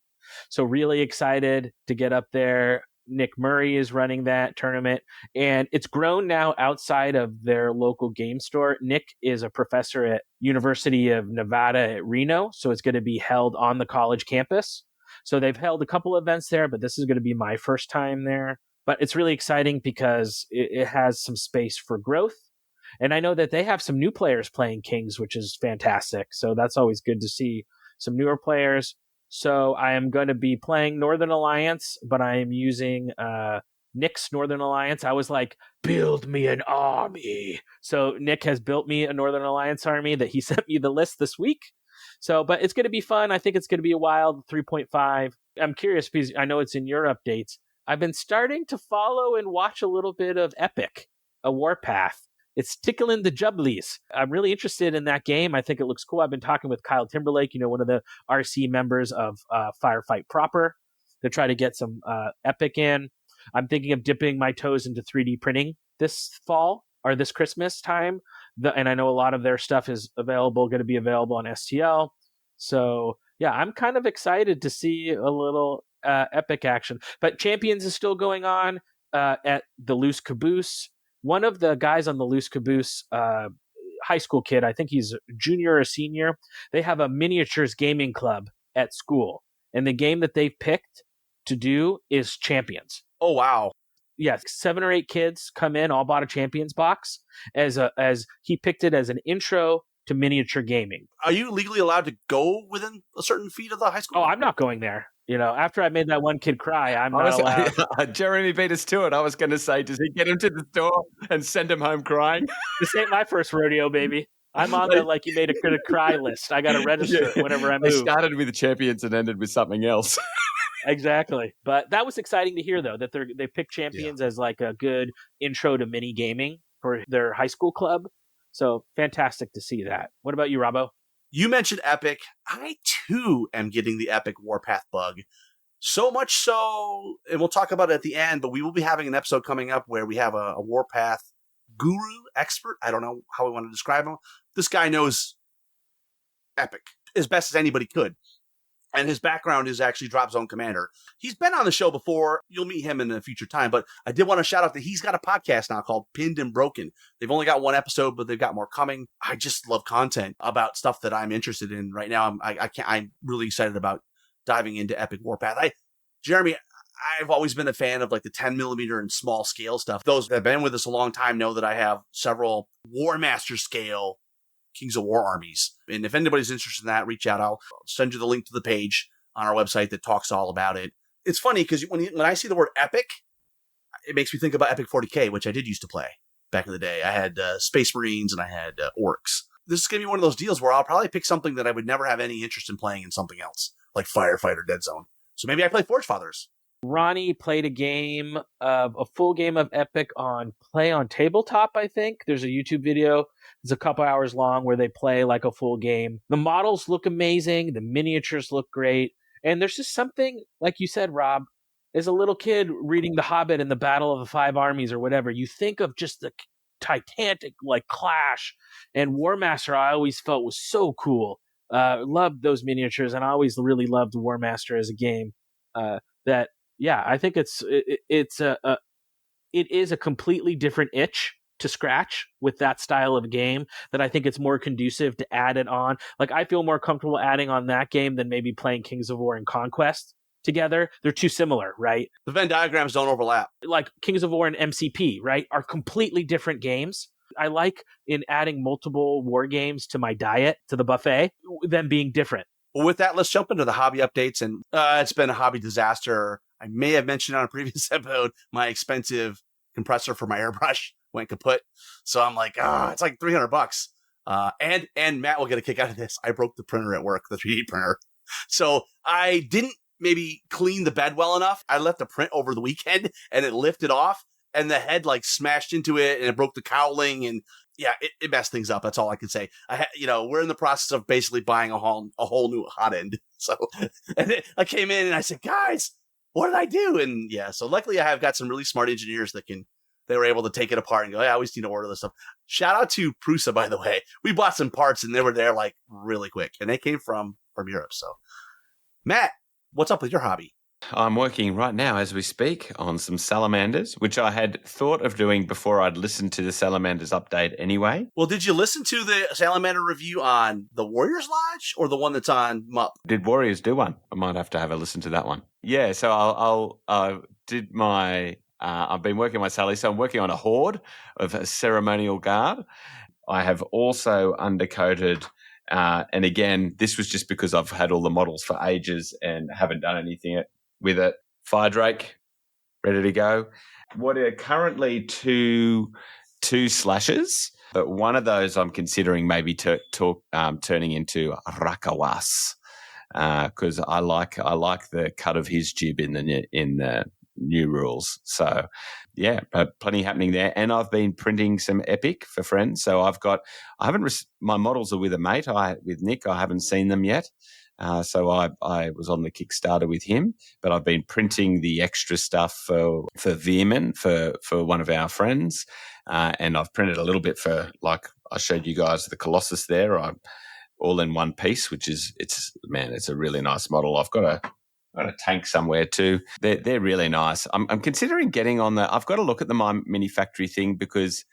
S4: So really excited to get up there. Nick Murray is running that tournament, and it's grown now outside of their local game store. Nick is a professor at University of Nevada at Reno, so it's going to be held on the college campus. So they've held a couple events there, but this is going to be my first time there. But it's really exciting because it has some space for growth. And I know that they have some new players playing Kings, which is fantastic. So that's always good to see some newer players. So I am going to be playing Northern Alliance, but I am using Nick's Northern Alliance. I was like, build me an army. So Nick has built me a Northern Alliance army that he sent me the list this week. So, but it's going to be fun. I think it's going to be a wild 3.5. I'm curious because I know it's in your updates. I've been starting to follow and watch a little bit of Epic, a Warpath. It's tickling the jubblies. I'm really interested in that game. I think it looks cool. I've been talking with Kyle Timberlake, one of the RC members of Firefight Proper, to try to get some Epic in. I'm thinking of dipping my toes into 3D printing this fall or this Christmas time. And I know a lot of their stuff is going to be available on STL. So yeah, I'm kind of excited to see a little Epic action. But Champions is still going on at the Loose Caboose. One of the guys on the Loose Caboose, high school kid, I think he's a junior or senior, they have a miniatures gaming club at school. And the game that they've picked to do is Champions.
S2: Oh, wow.
S4: Yeah, 7 or 8 kids come in, all bought a Champions box as he picked it as an intro to miniature gaming.
S2: Are you legally allowed to go within a certain feet of the high school?
S4: Oh, I'm not going there. After I made that one kid cry, I'm not allowed.
S3: Jeremy beat us to it. I was going to say, does he get him to the store and send him home crying?
S4: This ain't my first rodeo, baby. I'm on the you made a cry list. I got to register it whenever I move.
S3: They started with the Champions and ended with something else.
S4: Exactly. But that was exciting to hear, though, that they picked Champions as a good intro to mini gaming for their high school club. So fantastic to see that. What about you, Robbo?
S2: You mentioned Epic. I, too, am getting the Epic Warpath bug. So much so, and we'll talk about it at the end, but we will be having an episode coming up where we have a Warpath guru, expert. I don't know how we want to describe him. This guy knows Epic as best as anybody could. And his background is actually Drop Zone Commander. He's been on the show before. You'll meet him in a future time. But I did want to shout out that he's got a podcast now called Pinned and Broken. They've only got one episode, but they've got more coming. I just love content about stuff that I'm interested in right now. I'm really excited about diving into Epic Warpath. Jeremy, I've always been a fan of like the 10 millimeter and small scale stuff. Those that have been with us a long time know that I have several War Master scale Kings of War armies. And if anybody's interested in that, reach out. I'll send you the link to the page on our website that talks all about it. It's funny because when I see the word epic, it makes me think about Epic 40K, which I did used to play back in the day. I had Space Marines and I had Orcs. This is going to be one of those deals where I'll probably pick something that I would never have any interest in playing in something else, like Firefighter Dead Zone. So maybe I play Forge Fathers.
S4: Ronnie played a full game of Epic on Play on Tabletop, I think. There's a YouTube video. It's a couple hours long where they play like a full game. The models look amazing. The miniatures look great. And there's just something, like you said, Rob, as a little kid reading The Hobbit and the Battle of the Five Armies or whatever, you think of just the titanic like clash. And War Master I always felt was so cool. Loved those miniatures, and I always really loved War Master as a game. I think it is a completely different itch to scratch with that style of game that I think it's more conducive to add it on. Like, I feel more comfortable adding on that game than maybe playing Kings of War and Conquest together. They're too similar, right?
S2: The Venn diagrams don't overlap.
S4: Like Kings of War and MCP, right, are completely different games. I like in adding multiple war games to my diet, to the buffet, them being different.
S2: Well, with that, let's jump into the hobby updates. And it's been a hobby disaster. I may have mentioned on a previous episode, my expensive compressor for my airbrush went kaput. So I'm like, it's like $300. And Matt will get a kick out of this. I broke the printer at work, the 3D printer. So I didn't maybe clean the bed well enough. I left the print over the weekend and it lifted off and the head like smashed into it and it broke the cowling and yeah, it messed things up. That's all I can say. We're in the process of basically buying a whole new hot end. So and then I came in and I said, guys, what did I do? And yeah, so luckily I have got some really smart engineers they were able to take it apart and go, hey, I always need to order this stuff. Shout out to Prusa, by the way. We bought some parts and they were there like really quick and they came from Europe. So Matt, what's up with your hobby?
S3: I'm working right now as we speak on some salamanders, which I had thought of doing before I'd listened to the salamanders update anyway.
S2: Well, did you listen to the salamander review on the Warriors Lodge or the one that's on MUP?
S3: Did Warriors do one? I might have to have a listen to that one. Yeah, so I'll did my I've been working on my Sally, so I'm working on a horde of a ceremonial guard. I have also undercoated, and again, this was just because I've had all the models for ages and haven't done anything with it. Fire Drake, ready to go. What are currently two slashes, but one of those I'm considering maybe turning into Rakawas because I like the cut of his jib in the new rules. So yeah, plenty happening there. And I've been printing some Epic for friends. So my models are with a mate, with Nick. I haven't seen them yet. So I was on the Kickstarter with him, but I've been printing the extra stuff for Veerman, for one of our friends. And I've printed a little bit for, like I showed you guys, the Colossus there. I'm all in one piece, which is, it's a really nice model. I've got a tank somewhere too. They're really nice. I'm considering getting on I've got to look at the My Mini Factory thing because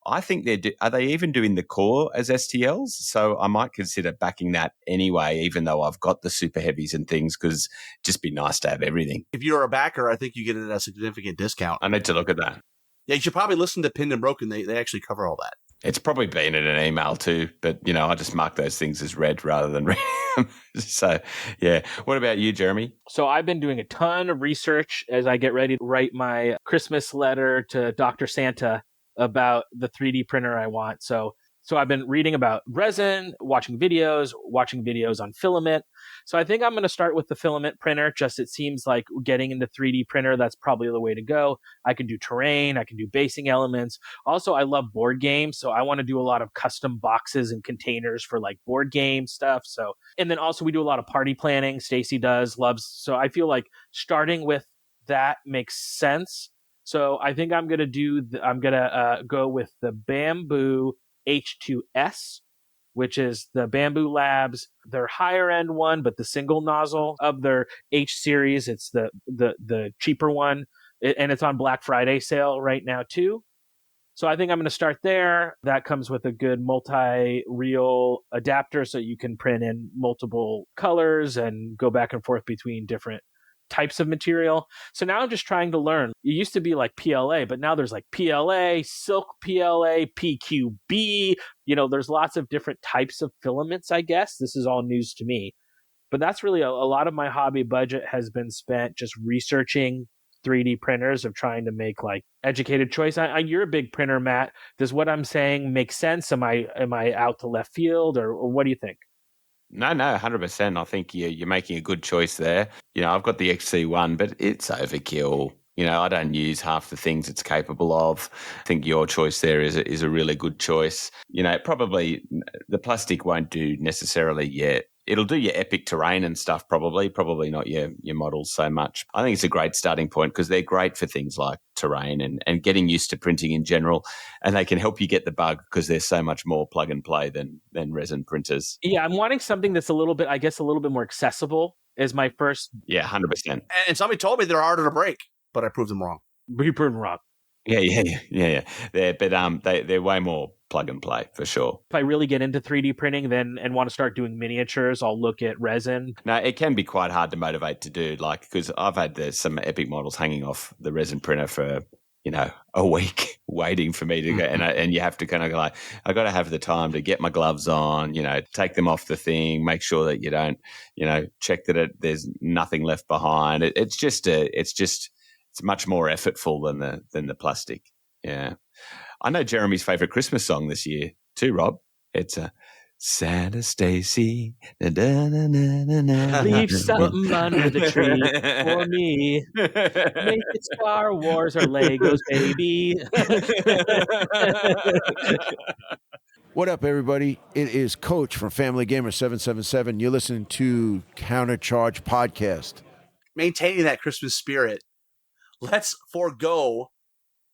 S3: I think are they even doing the core as STLs? So I might consider backing that anyway, even though I've got the super heavies and things, because it'd just be nice to have everything.
S2: If you're a backer, I think you get it at a significant discount.
S3: I need to look at that.
S2: Yeah, you should probably listen to Pinned and Broken. They actually cover all that.
S3: It's probably been in an email too, but I just mark those things as read rather than read them. So yeah. What about you, Jeremy?
S4: So I've been doing a ton of research as I get ready to write my Christmas letter to Dr. Santa about the 3D printer I want. So I've been reading about resin, watching videos on filament. So I think I'm going to start with the filament printer. Just it seems like getting into 3D printer, that's probably the way to go. I can do terrain. I can do basing elements. Also, I love board games. So I want to do a lot of custom boxes and containers for like board game stuff. So, and then also we do a lot of party planning. Stacy loves. So I feel like starting with that makes sense. So I think I'm going to go with the Bamboo H2S which is the Bamboo Labs, their higher end one, but the single nozzle of their H series. It's the cheaper one, and it's on Black Friday sale right now too. So I think I'm going to start there. That comes with a good multi-reel adapter so you can print in multiple colors and go back and forth between different types of material. So now I'm just trying to learn. It used to be like PLA, but now there's like PLA, silk PLA, PQB. There's lots of different types of filaments, I guess. This is all news to me. But that's really a lot of my hobby budget has been spent just researching 3D printers, of trying to make like educated choice. You're a big printer, Matt. Does what I'm saying make sense? Am I out to left field, or what do you think?
S3: No, 100%. I think you're making a good choice there. I've got the XC1, but it's overkill. I don't use half the things it's capable of. I think your choice there is a really good choice. Probably the plastic won't do necessarily yet. It'll do your epic terrain and stuff probably not your models so much. I think it's a great starting point because they're great for things like terrain and getting used to printing in general, and they can help you get the bug because they're so much more plug and play than resin printers.
S4: Yeah, I'm wanting something that's a little bit more accessible is my first.
S3: Yeah, 100%.
S2: And somebody told me they're harder to break, but I proved them wrong.
S4: You proved them wrong.
S3: Yeah. They're way more plug and play for sure.
S4: If I really get into 3D printing and want to start doing miniatures, I'll look at resin.
S3: No, it can be quite hard to motivate to do, because I've had some epic models hanging off the resin printer for a week waiting for me to go, and you have to kind of go like, I got to have the time to get my gloves on, take them off the thing, make sure that you don't, check that there's nothing left behind. It's much more effortful than the plastic. Yeah. I know Jeremy's favorite Christmas song this year too, Rob. It's Santa Stacy.
S4: Leave something under the tree for me. Make it Star Wars or Legos, baby.
S6: What up, everybody? It is Coach from Family Gamer 777. You're listening to Countercharge Podcast.
S2: Maintaining that Christmas spirit, let's forego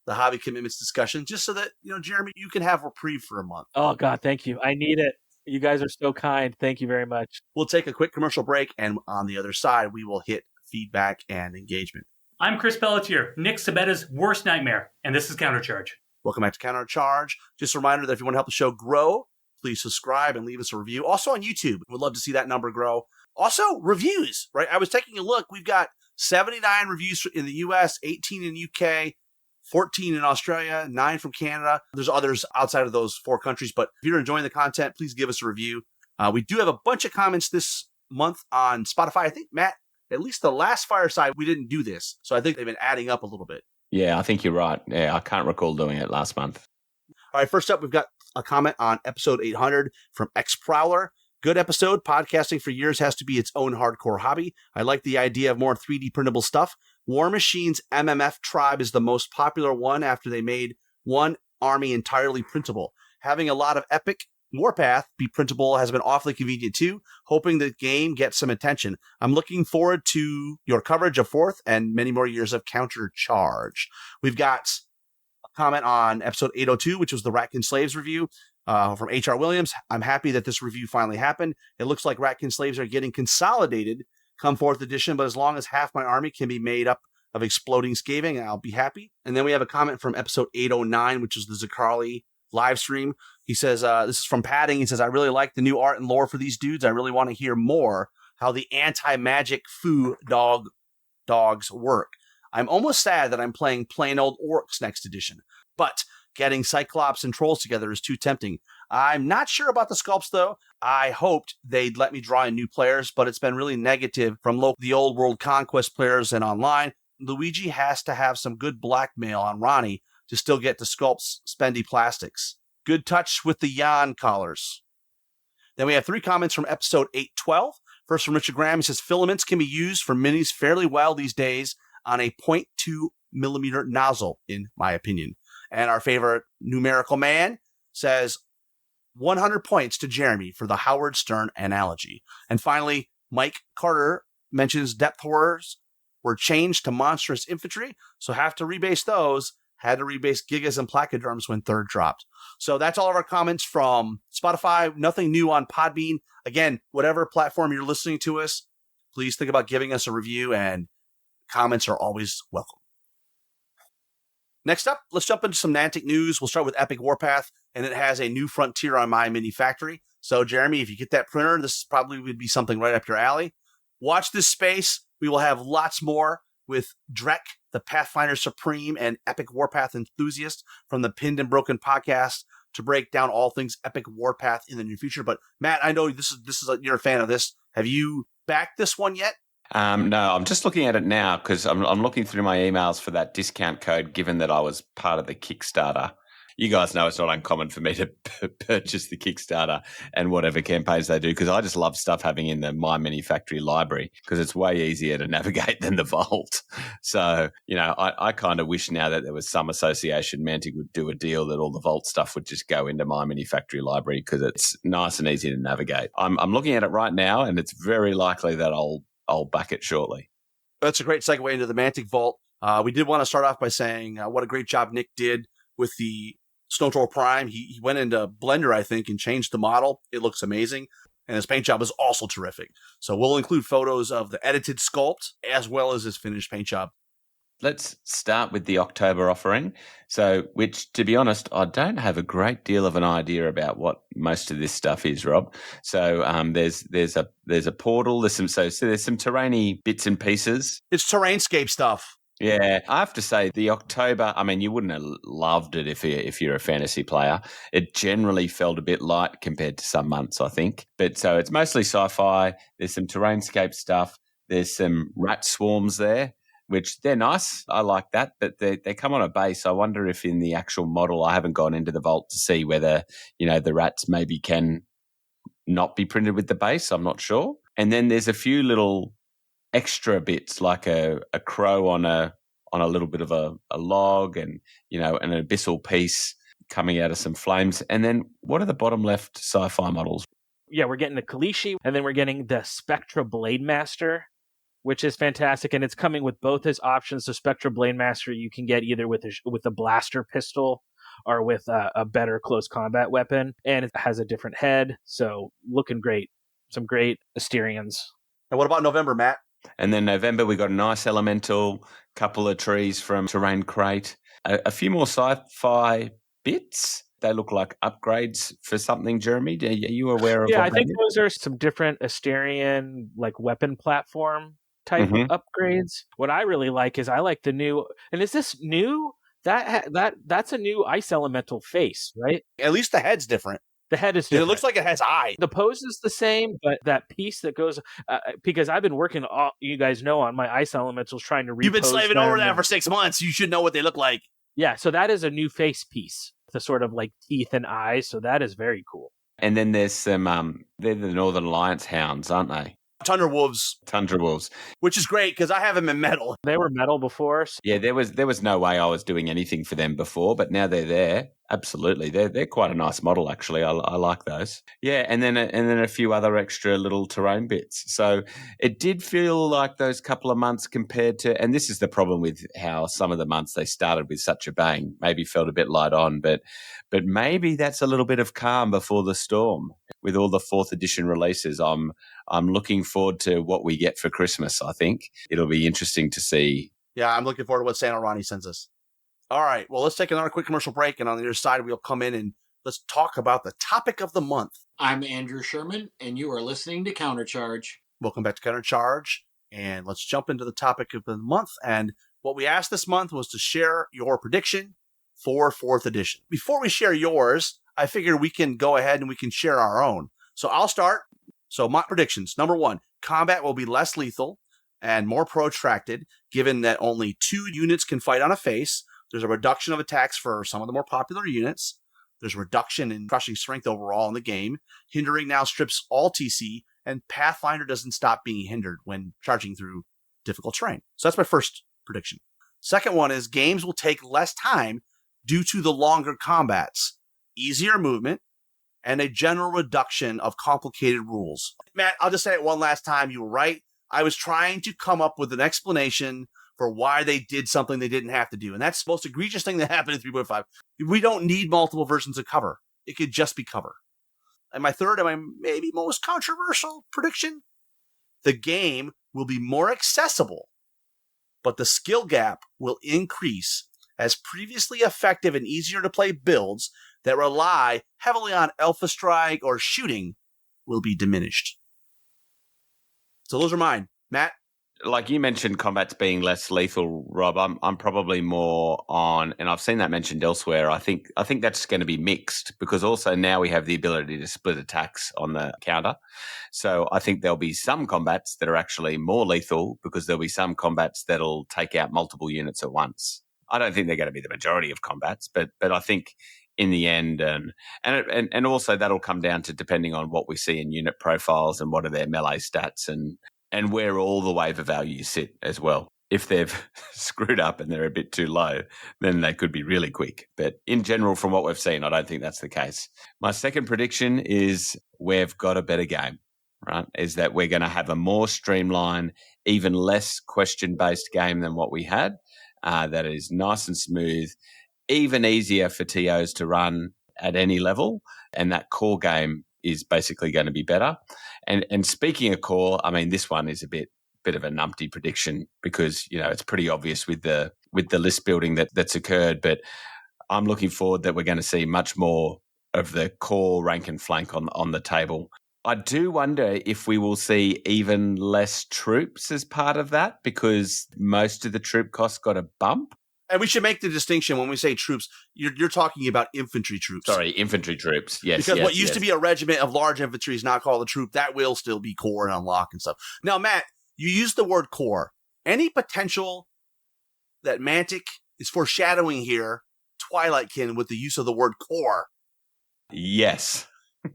S2: the hobby commitments discussion just so that, Jeremy, you can have reprieve for a month.
S4: Oh, God, thank you. I need it. You guys are so kind. Thank you very much.
S2: We'll take a quick commercial break, and on the other side, we will hit feedback and engagement.
S7: I'm Chris Pelletier, Nick Sabetta's worst nightmare, and this is Countercharge.
S2: Welcome back to Countercharge. Just a reminder that if you want to help the show grow, please subscribe and leave us a review. Also on YouTube. We'd love to see that number grow. Also, reviews, right? I was taking a look. We've got 79 reviews in the US, 18 in UK, 14 in Australia, 9 from Canada. There's others outside of those 4 countries, but if you're enjoying the content, please give us a review. We do have a bunch of comments this month on Spotify. I think, Matt, at least the last Fireside, we didn't do this. So I think they've been adding up a little bit.
S3: Yeah, I think you're right. Yeah, I can't recall doing it last month.
S2: All right, first up, we've got a comment on episode 800 from X Prowler. Good episode. Podcasting for years has to be its own hardcore hobby. I like the idea of more 3D printable stuff. War Machine's MMF Tribe is the most popular one after they made one army entirely printable. Having a lot of epic Warpath be printable has been awfully convenient too. Hoping the game gets some attention. I'm looking forward to your coverage of 4th and many more years of Countercharge. We've got a comment on episode 802, which was the Ratkin Slaves review. From H.R. Williams. I'm happy that this review finally happened. It looks like Ratkin Slaves are getting consolidated come 4th edition, but as long as half my army can be made up of exploding scaving, I'll be happy. And then we have a comment from episode 809, which is the Zakarli live stream. He says, this is from Padding. He says, I really like the new art and lore for these dudes. I really want to hear more how the anti-magic foo dogs work. I'm almost sad that I'm playing plain old orcs next edition, but getting Cyclops and Trolls together is too tempting. I'm not sure about the sculpts, though. I hoped they'd let me draw in new players, but it's been really negative from the old World Conquest players and online. Luigi has to have some good blackmail on Ronnie to still get the sculpts spendy plastics. Good touch with the Jan collars. Then we have 3 comments from episode 812. First from Richard Graham. He says, filaments can be used for minis fairly well these days on a 0.2 millimeter nozzle, in my opinion. And our favorite numerical man says 100 points to Jeremy for the Howard Stern analogy. And finally, Mike Carter mentions depth horrors were changed to monstrous infantry, so have to rebase those. had to rebase Gigas and Placoderms when third dropped. So that's all of our comments from Spotify. Nothing new on Podbean. Again, whatever platform you're listening to us, please think about giving us a review, and comments are always welcome. Next up, let's jump into some Niantic news. We'll start with Epic Warpath, and it has a new frontier on My Mini Factory. So, Jeremy, if you get that printer, this probably would be something right up your alley. Watch this space. We will have lots more with Drek, the Pathfinder Supreme and Epic Warpath enthusiast from the Pinned and Broken podcast to break down all things Epic Warpath in the near future. But, Matt, I know this is you're a fan of this. Have you backed this one yet?
S3: No, I'm just looking at it now because I'm looking through my emails for that discount code, given that I was part of the Kickstarter. You guys know it's not uncommon for me to purchase the Kickstarter and whatever campaigns they do, because I just love stuff having in the My Mini Factory library because it's way easier to navigate than the Vault. So, I kind of wish now that there was some association Mantic would do a deal that all the Vault stuff would just go into My Mini Factory library because it's nice and easy to navigate. I'm looking at it right now, and it's very likely that I'll back it shortly.
S2: That's a great segue into the Mantic Vault. We did want to start off by saying what a great job Nick did with the Snow Troll Prime. He went into Blender, I think, and changed the model. It looks amazing. And his paint job is also terrific. So we'll include photos of the edited sculpt as well as his finished paint job.
S3: Let's start with the October offering. So, which, to be honest, I don't have a great deal of an idea about what most of this stuff is, Rob. So, there's a portal. There's some terrainy bits and pieces.
S2: It's Terrainscape stuff.
S3: Yeah, I have to say the October, I mean, you wouldn't have loved it if you're a fantasy player. It generally felt a bit light compared to some months, I think. But so it's mostly sci-fi. There's some Terrainscape stuff. There's some rat swarms there, which they're nice. I like that, but they come on a base. I wonder if in the actual model, I haven't gone into the Vault to see whether, the rats maybe can not be printed with the base. I'm not sure. And then there's a few little extra bits like a crow on a little bit of a log and, an abyssal piece coming out of some flames. And then what are the bottom left sci-fi models?
S4: Yeah, we're getting the Kalishi, and then we're getting the Spectra Blade Master, which is fantastic. And it's coming with both his options. The Spectra Blade Master you can get either with a blaster pistol or with a better close combat weapon. And it has a different head. So looking great. Some great Asterians.
S2: And what about November, Matt?
S3: And then November, we got a nice elemental, couple of trees from Terrain Crate, a few more sci-fi bits. They look like upgrades for something, Jeremy. Are you aware of
S4: Yeah,
S3: what
S4: I think those are some different Asterian weapon platform type upgrades. What I really like is I like the new, and is this new? That's a new ice elemental face, right?
S2: At least the head's different.
S4: The head is different.
S2: It looks like it has eyes.
S4: The pose is the same, but that piece that goes because I've been working, you guys know, on my ice elementals trying to repose.
S2: You've been slaving over that for 6 months. You should know what they look like.
S4: Yeah, so that is a new face piece, the sort of teeth and eyes. So that is very cool.
S3: And then there's some, they're the Northern Alliance hounds, aren't they?
S2: Tundra Wolves. Which is great because I have them in metal.
S4: They were metal before. So.
S3: Yeah, there was no way I was doing anything for them before, but now they're there. Absolutely. They're quite a nice model, actually. I like those. Yeah, and then a few other extra little terrain bits. So it did feel like those couple of months compared to, and this is the problem with how some of the months they started with such a bang, maybe felt a bit light on, but maybe that's a little bit of calm before the storm. With all the 4th edition releases, I'm looking forward to what we get for Christmas, I think. It'll be interesting to see.
S2: Yeah, I'm looking forward to what Santa Ronnie sends us. All right, well, let's take another quick commercial break, and on the other side, we'll come in and let's talk about the topic of the month.
S8: I'm Andrew Sherman, and you are listening to Countercharge.
S2: Welcome back to Countercharge, and let's jump into the topic of the month. And what we asked this month was to share your prediction for 4th edition. Before we share yours, I figured we can go ahead and we can share our own. So I'll start. So my predictions. Number 1, combat will be less lethal and more protracted, given that only 2 units can fight on a face. There's a reduction of attacks for some of the more popular units. There's a reduction in crushing strength overall in the game. Hindering now strips all TC, and Pathfinder doesn't stop being hindered when charging through difficult terrain. So that's my first prediction. Second one is games will take less time due to the longer combats, easier movement, and a general reduction of complicated rules. Matt, I'll just say it one last time. You were right. I was trying to come up with an explanation for why they did something they didn't have to do. And that's the most egregious thing that happened in 3.5. We don't need multiple versions of cover. It could just be cover. And my third and my maybe most controversial prediction, the game will be more accessible, but the skill gap will increase as previously effective and easier to play builds that rely heavily on Alpha Strike or shooting will be diminished. So those are mine. Matt?
S3: Like you mentioned, combats being less lethal, Rob. I'm probably more on, and I've seen that mentioned elsewhere. I think that's going to be mixed because also now we have the ability to split attacks on the counter. So I think there'll be some combats that are actually more lethal because there'll be some combats that'll take out multiple units at once. I don't think they're going to be the majority of combats, but I think in the end, and also that'll come down to depending on what we see in unit profiles and what are their melee stats and where all the waiver values sit as well. If they've screwed up and they're a bit too low, then they could be really quick. But in general, from what we've seen, I don't think that's the case. My second prediction is we've got a better game, right? Is that we're going to have a more streamlined, even less question-based game than what we had. That is nice and smooth, even easier for TOs to run at any level. And that core game is basically going to be better. And speaking of core, I mean, this one is a bit of a numpty prediction because, you know, it's pretty obvious with the list building that's occurred. But I'm looking forward that we're going to see much more of the core rank and flank on the table. I do wonder if we will see even less troops as part of that because most of the troop costs got a bump.
S2: And we should make the distinction when we say troops, you're talking about infantry troops.
S3: Sorry, infantry troops. Yes.
S2: Because what used to be a regiment of large infantry is now called a troop. That will still be core and unlock and stuff. Now, Matt, you used the word core. Any potential that Mantic is foreshadowing here, Twilightkin, with the use of the word core?
S3: Yes.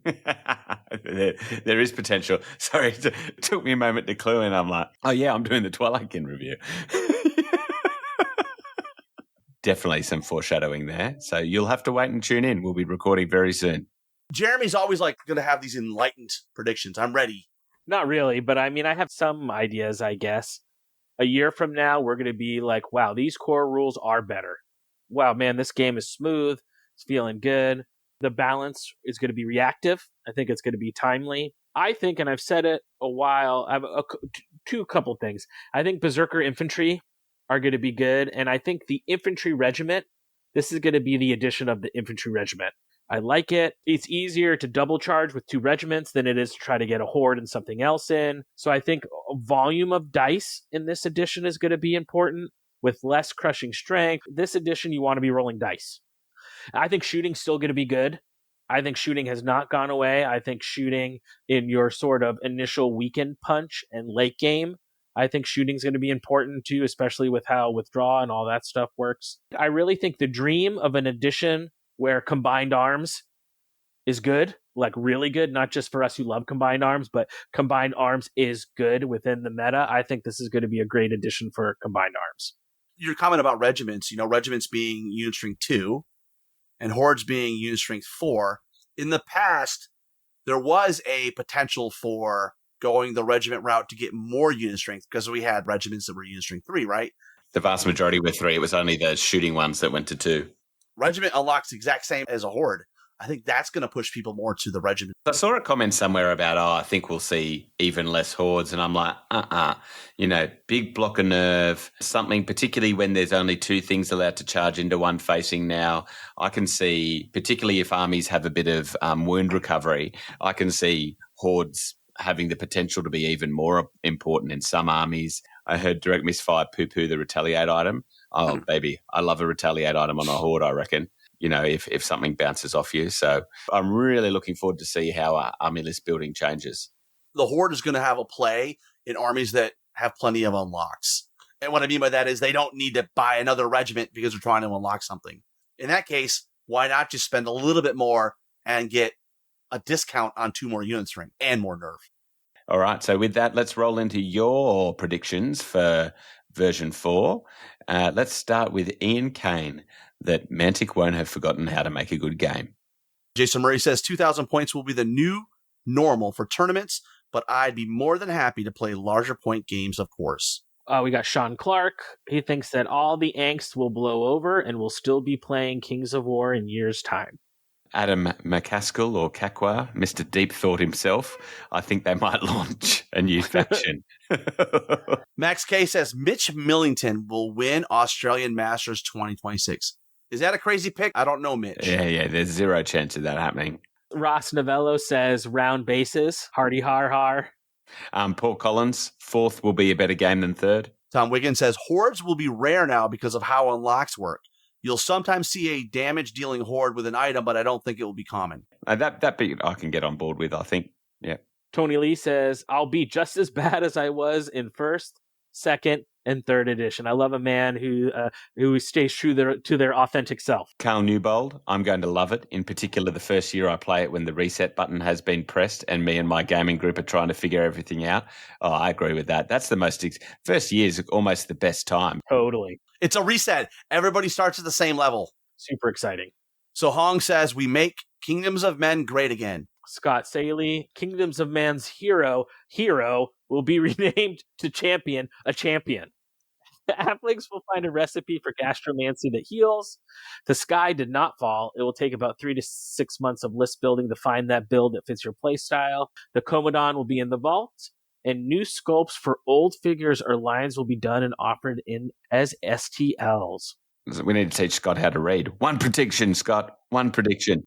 S3: There is potential. Sorry, it took me a moment to clue in. I'm like, oh yeah, I'm doing the Twilightkin review. Definitely some foreshadowing there. So you'll have to wait and tune in. We'll be recording very soon.
S2: Jeremy's always like going to have these enlightened predictions. I'm ready.
S4: Not really, but I mean, I have some ideas, I guess. A year from now, we're going to be like, wow, these core rules are better. Wow, man, this game is smooth. It's feeling good. The balance is going to be reactive. I think it's going to be timely. I think, and I've said it a while, I have two couple things. I think Berserker Infantry are going to be good. And I think the infantry regiment, this is going to be the addition of the infantry regiment. I like it. It's easier to double charge with two regiments than it is to try to get a horde and something else in. So I think volume of dice in this edition is going to be important with less crushing strength. This edition, you want to be rolling dice. I think shooting's still going to be good. I think shooting has not gone away. I think shooting in your sort of initial weekend punch and late game, I think shooting's going to be important too, especially with how withdraw and all that stuff works. I really think the dream of an edition where combined arms is good, like really good, not just for us who love combined arms, but combined arms is good within the meta. I think this is going to be a great addition for combined arms.
S2: Your comment about regiments, regiments being unit strength 2 and hordes being unit strength 4. In the past, there was a potential for going the regiment route to get more unit strength because we had regiments that were unit strength 3, right?
S3: The vast majority were 3. It was only the shooting ones that went to 2.
S2: Regiment unlocks the exact same as a horde. I think that's going to push people more to the regiment.
S3: I saw a comment somewhere about, I think we'll see even less hordes. And I'm like, big block of nerve, something, particularly when there's only 2 things allowed to charge into one facing now. I can see, particularly if armies have a bit of wound recovery, I can see hordes having the potential to be even more important in some armies. I heard Direct Misfire poo-poo the retaliate item. Oh, baby, I love a retaliate item on a horde, I reckon. If something bounces off you. So I'm really looking forward to see how our army list building changes.
S2: The horde is going to have a play in armies that have plenty of unlocks. And what I mean by that is they don't need to buy another regiment because they're trying to unlock something. In that case, why not just spend a little bit more and get a discount on 2 more unit strength and more nerve?
S3: All right. So with that, let's roll into your predictions for version 4. Let's start with Ian Kane, that Mantic won't have forgotten how to make a good game.
S2: Jason Murray says 2,000 points will be the new normal for tournaments, but I'd be more than happy to play larger point games, of course.
S4: We got Sean Clark. He thinks that all the angst will blow over and we'll still be playing Kings of War in years' time.
S3: Adam McCaskill or Kakwa, Mr. Deep Thought himself, I think they might launch a new faction.
S2: Max K says Mitch Millington will win Australian Masters 2026. Is that a crazy pick? I don't know, Mitch.
S3: Yeah, there's zero chance of that happening.
S4: Ross Novello says round bases, hardy har har.
S3: Paul Collins, fourth will be a better game than third.
S2: Tom Wiggins says hordes will be rare now because of how unlocks work. You'll sometimes see a damage-dealing horde with an item, but I don't think it will be common.
S3: That bit I can get on board with, I think. Yeah.
S4: Tony Lee says, I'll be just as bad as I was in first, second, and third edition. I love a man who stays true to their authentic self.
S3: Carl Newbold, I'm going to love it. In particular, the first year I play it when the reset button has been pressed and me and my gaming group are trying to figure everything out. Oh, I agree with that. That's the first year is almost the best time.
S4: Totally.
S2: It's a reset. Everybody starts at the same level.
S4: Super exciting.
S2: So Hong says, we make Kingdoms of Men great again.
S4: Scott Saley, Kingdoms of Man's hero will be renamed to champion, a champion. The Afflicts will find a recipe for gastromancy that heals. The sky did not fall. It will take about 3 to 6 months of list building to find that build that fits your playstyle. The Commodon will be in the vault, and new sculpts for old figures or lines will be done and offered in as STLs.
S3: We need to teach Scott how to read. One prediction, Scott. One prediction.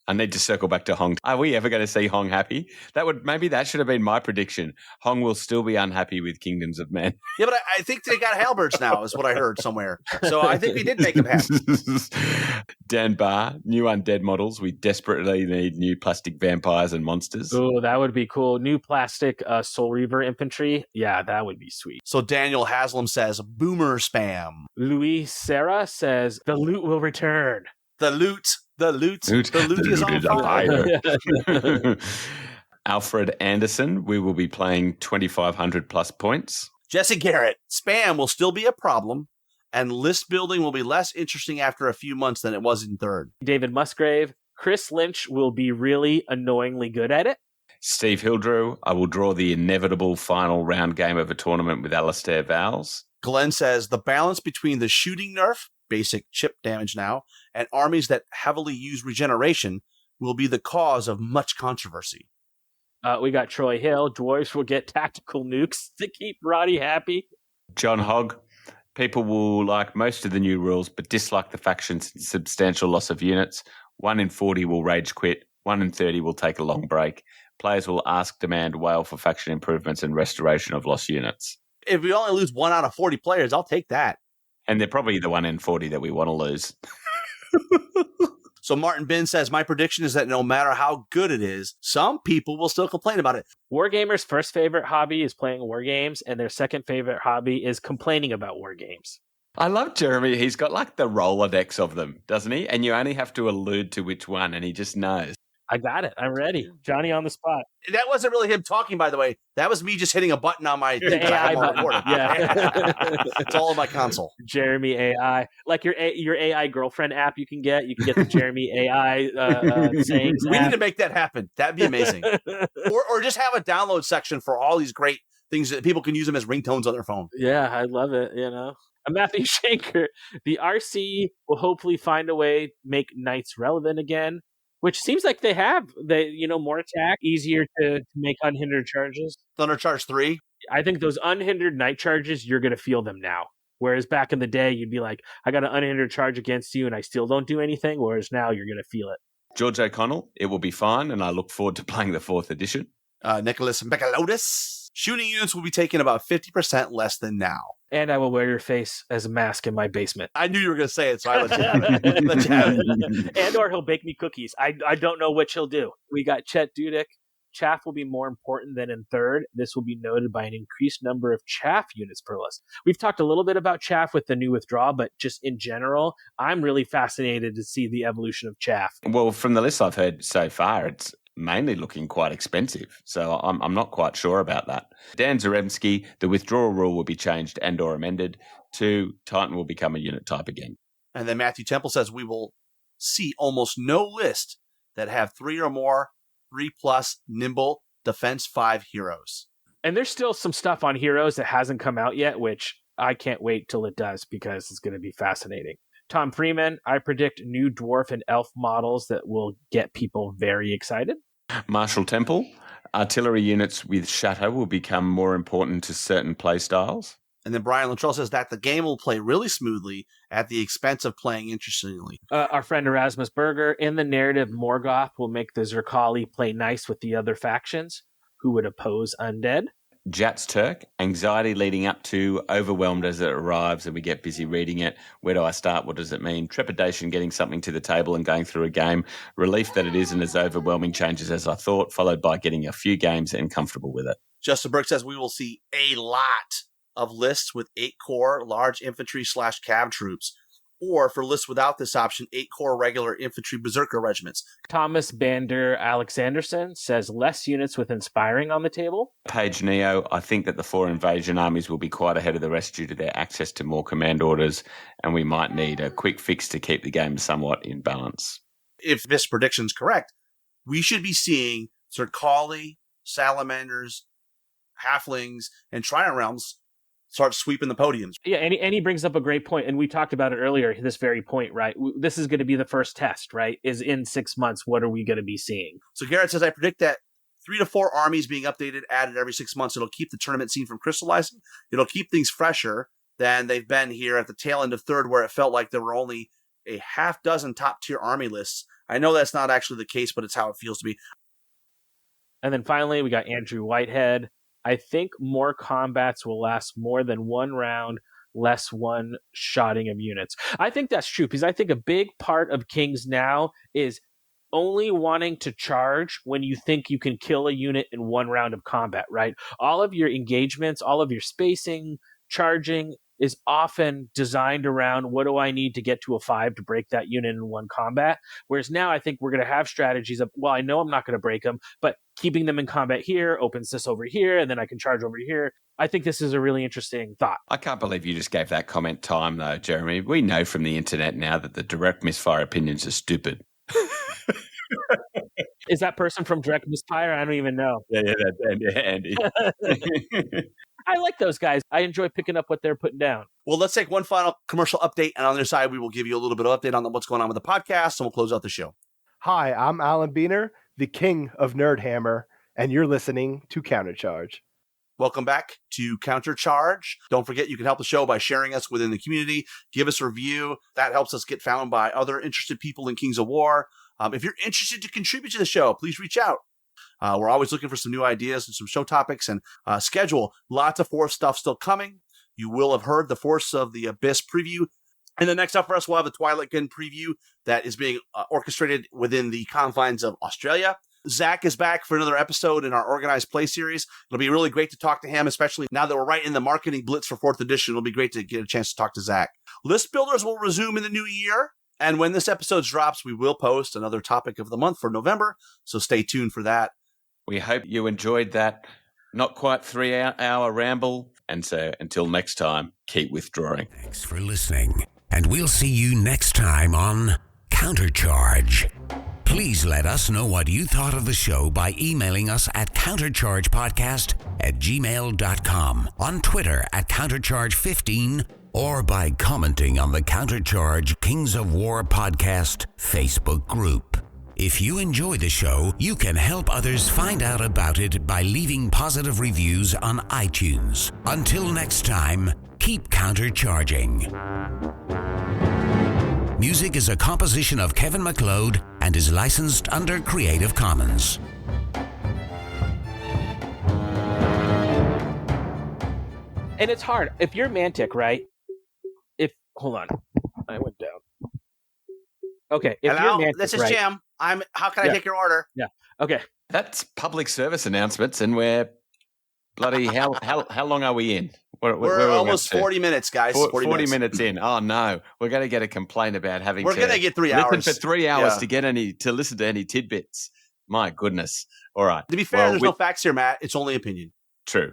S3: I need to circle back to Hong. Are we ever going to see Hong happy? Maybe that should have been my prediction. Hong will still be unhappy with Kingdoms of Men.
S2: Yeah, but I think they got halberds now, is what I heard somewhere. So I think we did make him happy.
S3: Dan Barr, new undead models. We desperately need new plastic vampires and monsters.
S4: Oh, that would be cool. New plastic Soul Reaver infantry. Yeah, that would be sweet.
S2: So Daniel Haslam says, boomer spam.
S4: Louis Serra says, the loot will return.
S2: The loot is on fire.
S3: Alfred Anderson, we will be playing 2,500 plus points.
S2: Jesse Garrett, spam will still be a problem, and list building will be less interesting after a few months than it was in third.
S4: David Musgrave, Chris Lynch will be really annoyingly good at it.
S3: Steve Hildrew, I will draw the inevitable final round game of a tournament with Alistair Vowles.
S2: Glenn says the balance between the shooting nerf, basic chip damage now, and armies that heavily use regeneration will be the cause of much controversy.
S4: We got Troy Hill. Dwarves will get tactical nukes to keep Roddy happy.
S3: John Hogg. People will like most of the new rules, but dislike the faction's substantial loss of units. 1 in 40 will rage quit. 1 in 30 will take a long break. Players will demand, wail for faction improvements and restoration of lost units.
S2: If we only lose 1 out of 40 players, I'll take that.
S3: And they're probably the 1 in 40 that we want to lose.
S2: So Martin Bin says, my prediction is that no matter how good it is, some people will still complain about it.
S4: Wargamers' first favorite hobby is playing war games, and their second favorite hobby is complaining about war games.
S3: I love Jeremy. He's got like the Rolodex of them, doesn't he? And you only have to allude to which one, and he just knows.
S4: I got it. I'm ready. Johnny on the spot.
S2: That wasn't really him talking, by the way. That was me just hitting a button on my
S4: AI button. Yeah.
S2: It's all on my console.
S4: Jeremy AI. Like your AI girlfriend app you can get. You can get the Jeremy AI sayings
S2: We
S4: app.
S2: need to make that happen. That'd be amazing. or just have a download section for all these great things that people can use them as ringtones on their phone.
S4: Yeah, I love it, Matthew Shanker. The RC will hopefully find a way to make knights relevant again. Which seems like they have. More attack, easier to make unhindered charges.
S2: Thunder Charge 3?
S4: I think those unhindered night charges, you're going to feel them now. Whereas back in the day, you'd be like, I got an unhindered charge against you and I still don't do anything. Whereas now you're going to feel it.
S3: George O'Connell, it will be fine, and I look forward to playing the 4th edition.
S2: Nicholas Becalotis, shooting units will be taking about 50% less than now.
S4: And I will wear your face as a mask in my basement.
S2: I knew you were going to say it, so I let you have it.
S4: And or he'll bake me cookies. I don't know which he'll do. We got Chet Dudek. Chaff will be more important than in third. This will be noted by an increased number of chaff units per list. We've talked a little bit about chaff with the new withdrawal, but just in general, I'm really fascinated to see the evolution of chaff.
S3: Well, from the list I've heard so far, it's mainly looking quite expensive. So I'm not quite sure about that. Dan Zaremski, the withdrawal rule will be changed and or amended to Titan will become a unit type again.
S2: And then Matthew Temple says we will see almost no list that have 3 or more 3+ nimble defense 5 heroes.
S4: And there's still some stuff on Heroes that hasn't come out yet, which I can't wait till it does because it's going to be fascinating. Tom Freeman, I predict new dwarf and elf models that will get people very excited.
S3: Marshall Temple, artillery units with Shatter will become more important to certain play styles.
S2: And then Brian Luttrell says that the game will play really smoothly at the expense of playing interestingly.
S4: Our friend Erasmus Berger, in the narrative, Morgoth will make the Zerkali play nice with the other factions who would oppose undead.
S3: Jats Turk, anxiety leading up to, overwhelmed as it arrives and we get busy reading it. Where do I start? What does it mean? Trepidation, getting something to the table and going through a game. Relief that it isn't as overwhelming changes as I thought, followed by getting a few games and comfortable with it.
S2: Justin Burke says we will see a lot of lists with 8 core large infantry / cav troops, or for lists without this option, 8 core regular infantry berserker regiments.
S4: Thomas Bander Alexanderson says less units with inspiring on the table.
S3: Page Neo, I think that the 4 invasion armies will be quite ahead of the rest due to their access to more command orders, and we might need a quick fix to keep the game somewhat in balance.
S2: If this prediction's correct, we should be seeing Zerkali, Salamanders, Halflings, and Trident Realms start sweeping the podiums.
S4: Yeah, and he brings up a great point, and we talked about it earlier, this very point, right? This is going to be the first test, right? Is in 6 months, what are we going to be seeing?
S2: So Garrett says, I predict that 3 to 4 armies being updated, added every 6 months. It'll keep the tournament scene from crystallizing. It'll keep things fresher than they've been here at the tail end of third, where it felt like there were only a half dozen top-tier army lists. I know that's not actually the case, but it's how it feels to me.
S4: And then finally, we got Andrew Whitehead. I think more combats will last more than 1 round, less one-shotting of units. I think that's true, because I think a big part of Kings now is only wanting to charge when you think you can kill a unit in 1 round of combat, right? All of your engagements, all of your spacing, charging is often designed around what do I need to get to a 5 to break that unit in 1 combat. Whereas now I think we're going to have strategies of, well, I know I'm not going to break them, but keeping them in combat here opens this over here, and then I can charge over here. I think this is a really interesting thought.
S3: I can't believe you just gave that comment time, though, Jeremy. We know from the internet now that the direct misfire opinions are stupid.
S4: Is that person from Direct Misfire? I don't even know.
S3: Yeah, that's Andy.
S4: I like those guys. I enjoy picking up what they're putting down.
S2: Well, let's take one final commercial update, and on the other side, we will give you a little bit of update on what's going on with the podcast, and we'll close out the show.
S9: Hi, I'm Alan Beener, the king of Nerdhammer, and you're listening to Countercharge.
S2: Welcome back to Countercharge. Don't forget, you can help the show by sharing us within the community. Give us a review. That helps us get found by other interested people in Kings of War. If you're interested to contribute to the show, please reach out. We're always looking for some new ideas and some show topics and schedule. Lots of Force stuff still coming. You will have heard the Force of the Abyss preview. And then next up for us, we'll have the Twilight Gun preview that is being orchestrated within the confines of Australia. Zach is back for another episode in our Organized Play series. It'll be really great to talk to him, especially now that we're right in the marketing blitz for 4th edition. It'll be great to get a chance to talk to Zach. List builders will resume in the new year. And when this episode drops, we will post another topic of the month for November. So stay tuned for that.
S3: We hope you enjoyed that not quite 3-hour ramble. And so until next time, keep withdrawing.
S1: Thanks for listening. And we'll see you next time on Countercharge. Please let us know what you thought of the show by emailing us at counterchargepodcast@gmail.com, on Twitter at countercharge15, or by commenting on the Countercharge Kings of War podcast Facebook group. If you enjoy the show, you can help others find out about it by leaving positive reviews on iTunes. Until next time, keep countercharging. Music is a composition of Kevin MacLeod and is licensed under Creative Commons.
S4: And it's hard. If you're Mantic, right? Hold on. I went down. Okay. If
S2: Hello,
S4: you're Mantic,
S2: this is
S4: right?
S2: Jim. How can I take your order?
S4: Yeah. Okay.
S3: That's public service announcements, and we're bloody how long are we in?
S2: We're almost 40 minutes, guys.
S3: 40 minutes in. Oh no, we're going to get a complaint about having.
S2: We're going to get 3 hours
S3: for 3 hours to listen to any tidbits. My goodness. All right.
S2: To be fair, there's no facts here, Matt. It's only opinion.
S3: True.